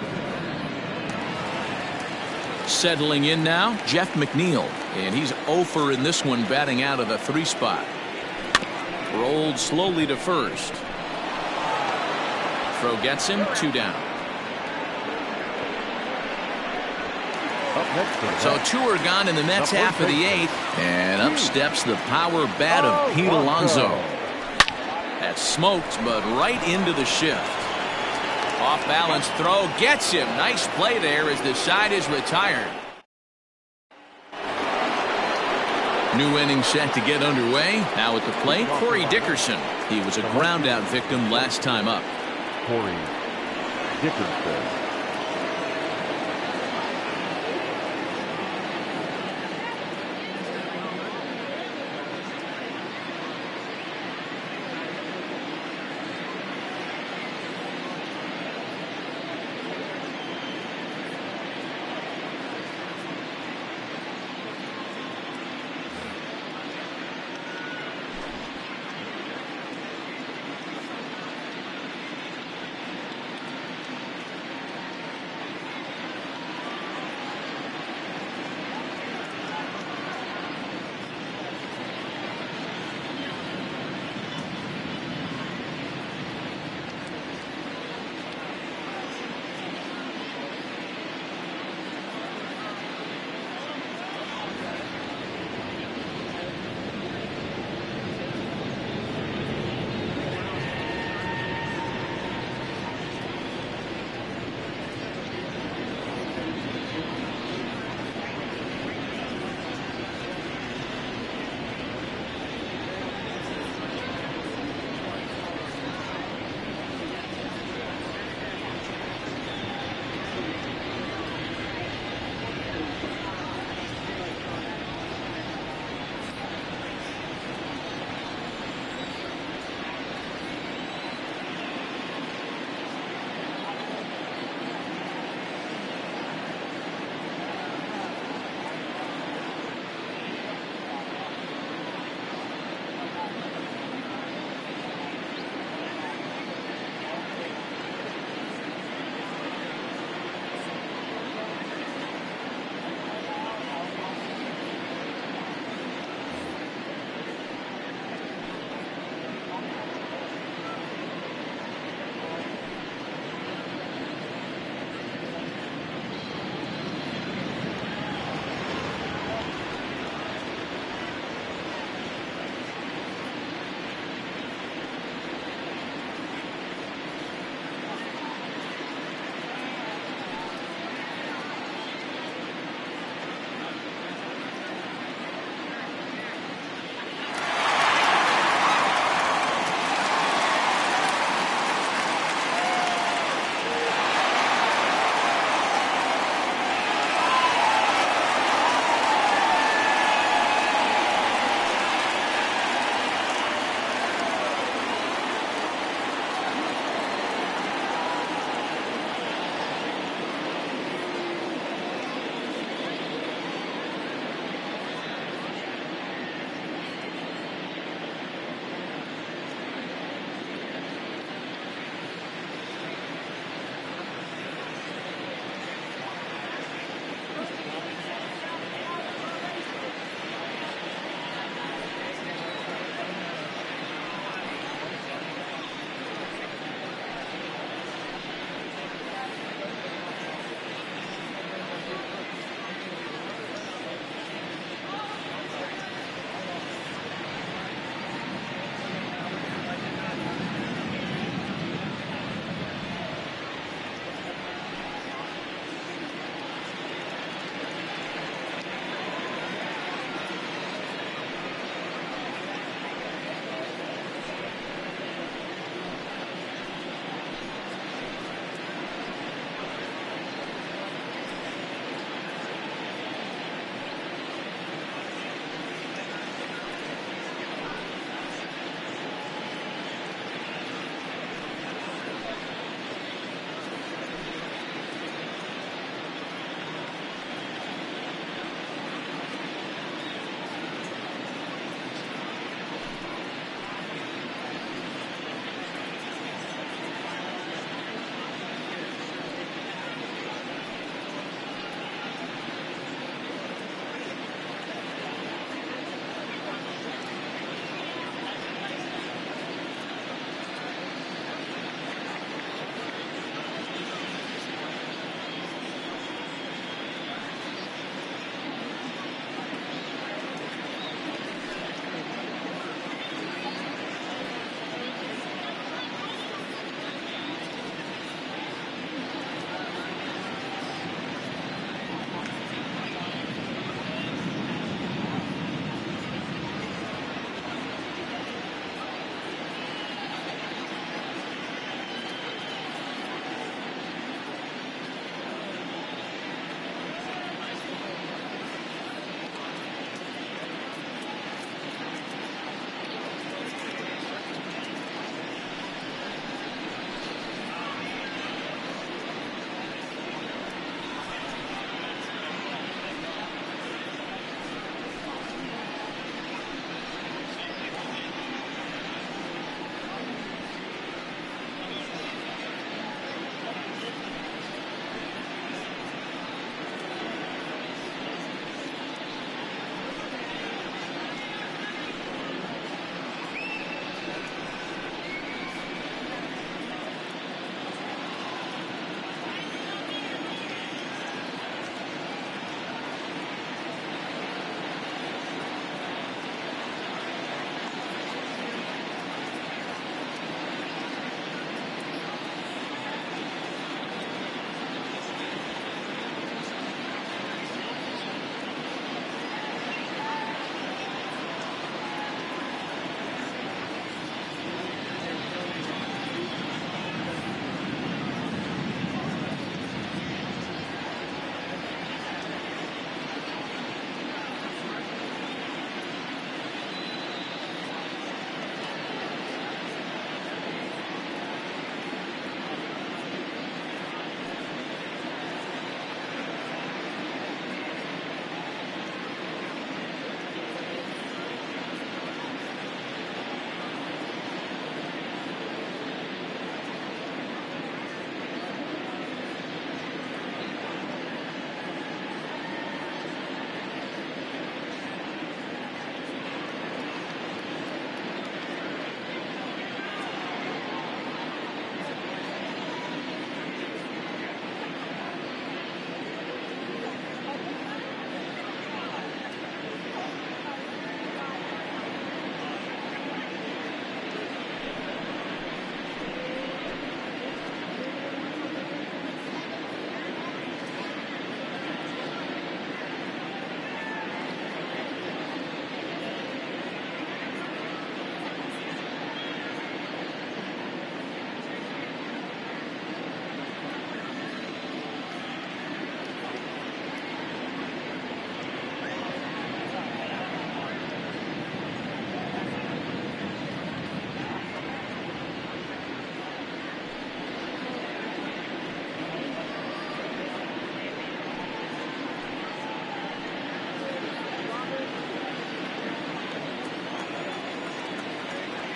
Settling in now, Jeff McNeil, and he's 0 in this one, batting out of the 3 spot. Rolled slowly to first. Throw gets him, 2 down. So 2 are gone in the Mets half of the 8th. And up steps the power bat of Pete Alonso. That's smoked, but right into the shift. Off balance throw gets him. Nice play there as the side is retired. New inning set to get underway. Now at the plate, Corey Dickerson. He was a ground out victim last time up. Corey Dickerson.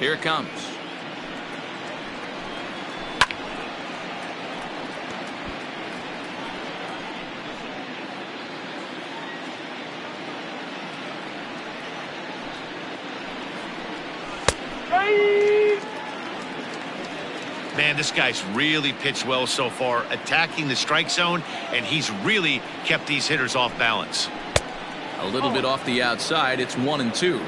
Here it comes. Man, this guy's really pitched well so far, attacking the strike zone, and he's really kept these hitters off balance. A little bit off the outside. It's 1-2.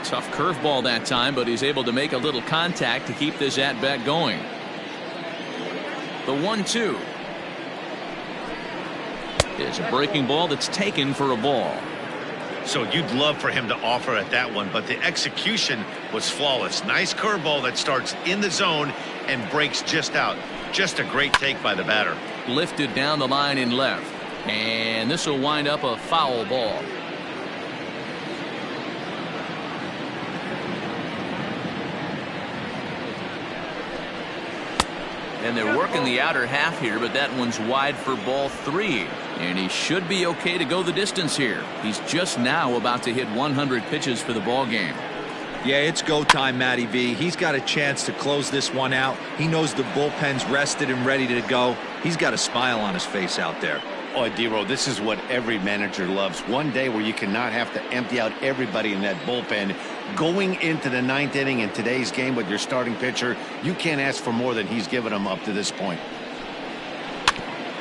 Tough curveball that time, but he's able to make a little contact to keep this at-bat going. The 1-2 is a breaking ball that's taken for a ball. So you'd love for him to offer at that one, but the execution was flawless. Nice curveball that starts in the zone and breaks just out. Just a great take by the batter. Lifted down the line in left, and this will wind up a foul ball. And they're working the outer half here, but that one's wide for ball 3. And he should be okay to go the distance here. He's just now about to hit 100 pitches for the ball game. Yeah, it's go time, Matty V. He's got a chance to close this one out. He knows the bullpen's rested and ready to go. He's got a smile on his face out there. Oh, D-Row, this is what every manager loves. One day where you cannot have to empty out everybody in that bullpen. Going into the 9th inning in today's game with your starting pitcher, you can't ask for more than he's given them up to this point.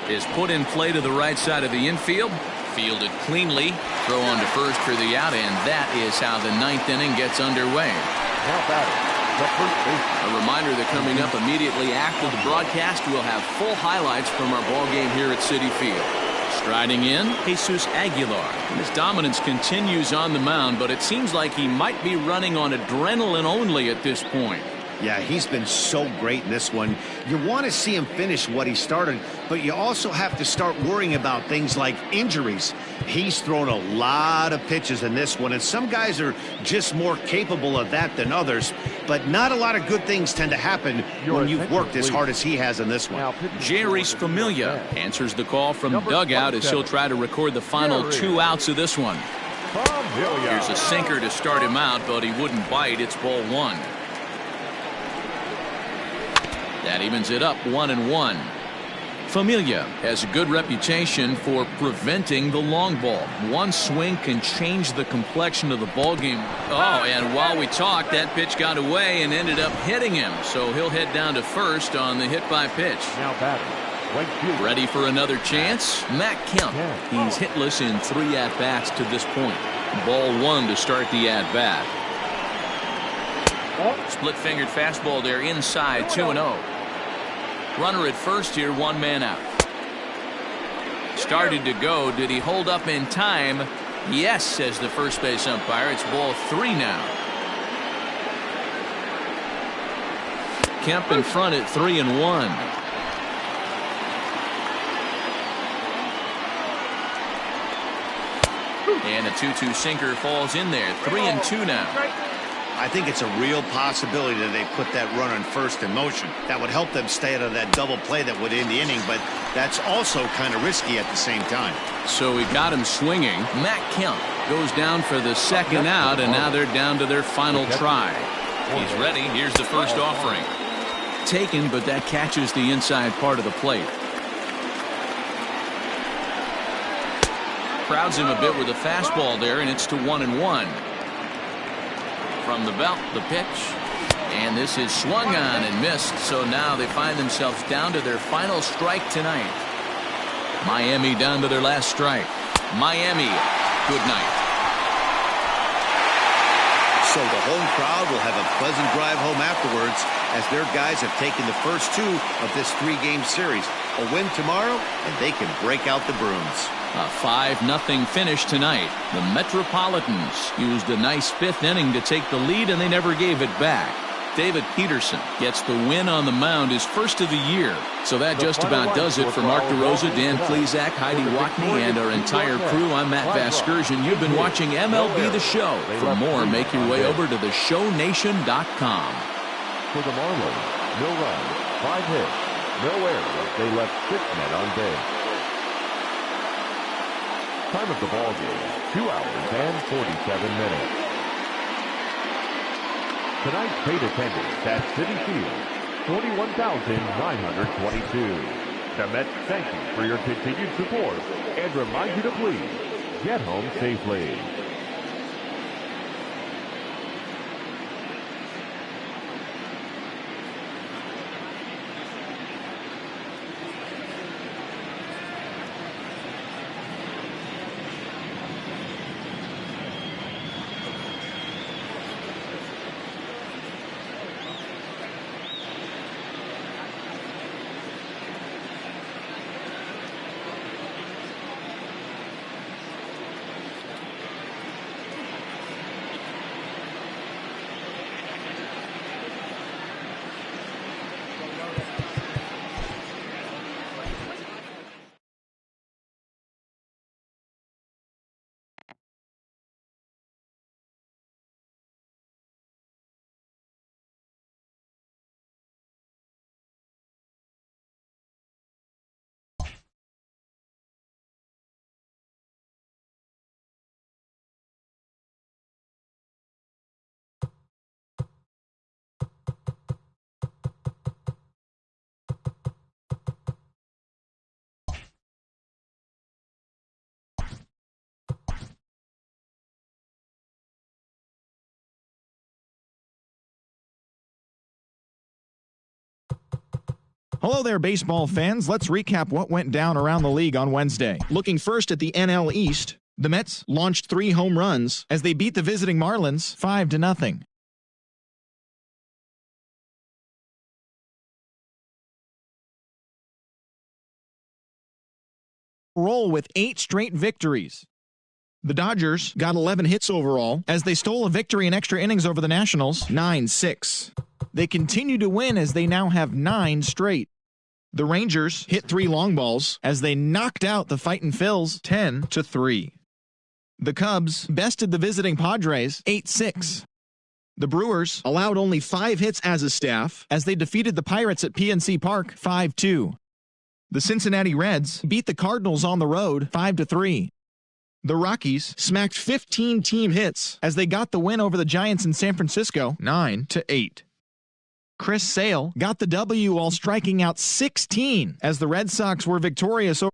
Is put in play to the right side of the infield. Fielded cleanly. Throw on to first for the out, and that is how the 9th inning gets underway. Now batting, the first baseman. A reminder that coming up immediately after the broadcast, we'll have full highlights from our ball game here at Citi Field. Striding in, Jesus Aguilar. His dominance continues on the mound, but it seems like he might be running on adrenaline only at this point. Yeah, he's been so great in this one. You want to see him finish what he started, but you also have to start worrying about things like injuries. He's thrown a lot of pitches in this one, and some guys are just more capable of that than others, but not a lot of good things tend to happen when you've worked as hard as he has in this one. Jerry Familia answers the call from dugout as he'll try to record the final 2 outs of this one. Here's a sinker to start him out, but he wouldn't bite. It's ball 1. That evens it up 1-1. Familia has a good reputation for preventing the long ball. One swing can change the complexion of the ball game. Oh, and while we talked, that pitch got away and ended up hitting him. So he'll head down to first on the hit by pitch. Now batting, right field. Ready for another chance? Matt Kemp. He's hitless in 3 at-bats to this point. Ball 1 to start the at-bat. Split-fingered fastball there inside, 2-0. Runner at first here, 1 man out. Started to go. Did he hold up in time? Yes, says the first base umpire. It's ball 3 now. Kemp in front at 3-1. And a 2-2 sinker falls in there. 3-2 now. I think it's a real possibility that they put that runner in first in motion. That would help them stay out of that double play that would end the inning, but that's also kind of risky at the same time. So he got him swinging. Matt Kemp goes down for the second out, and now they're down to their final try. He's ready. Here's the first offering. Taken, but that catches the inside part of the plate. Crowds him a bit with a fastball there, and it's to 1-1. From the belt, the pitch, and this is swung on and missed. So now they find themselves down to their final strike tonight. Miami down to their last strike. Miami, good night. So the home crowd will have a pleasant drive home afterwards as their guys have taken the first 2 of this 3-game series. A win tomorrow, and they can break out the brooms. A 5-0 finish tonight. The Metropolitans used a nice 5th inning to take the lead, and they never gave it back. David Peterson gets the win on the mound, his first of the year. So that just about does it for Mark DeRosa, Dan Klezak, Heidi Watney, and our entire crew. I'm Matt Vasgersian. You've been watching MLB The Show. For more, make your way over to theshownation.com. For the Marlins, no runs, 5 hits, no errors. They left 6 men on base. Time of the ball game, 2 hours and 47 minutes. Tonight's paid attendance at Citi Field, 41,922. The Mets thank you for your continued support and remind you to please get home safely. Hello there, baseball fans. Let's recap what went down around the league on Wednesday. Looking first at the NL East, the Mets launched 3 home runs as they beat the visiting Marlins 5-0. Roll with 8 straight victories. The Dodgers got 11 hits overall as they stole a victory in extra innings over the Nationals 9-6. They continue to win as they now have 9 straight. The Rangers hit 3 long balls as they knocked out the Fightin' Phils 10-3. The Cubs bested the visiting Padres 8-6. The Brewers allowed only 5 hits as a staff as they defeated the Pirates at PNC Park 5-2. The Cincinnati Reds beat the Cardinals on the road 5-3. The Rockies smacked 15 team hits as they got the win over the Giants in San Francisco 9-8. Chris Sale got the W while striking out 16 as the Red Sox were victorious over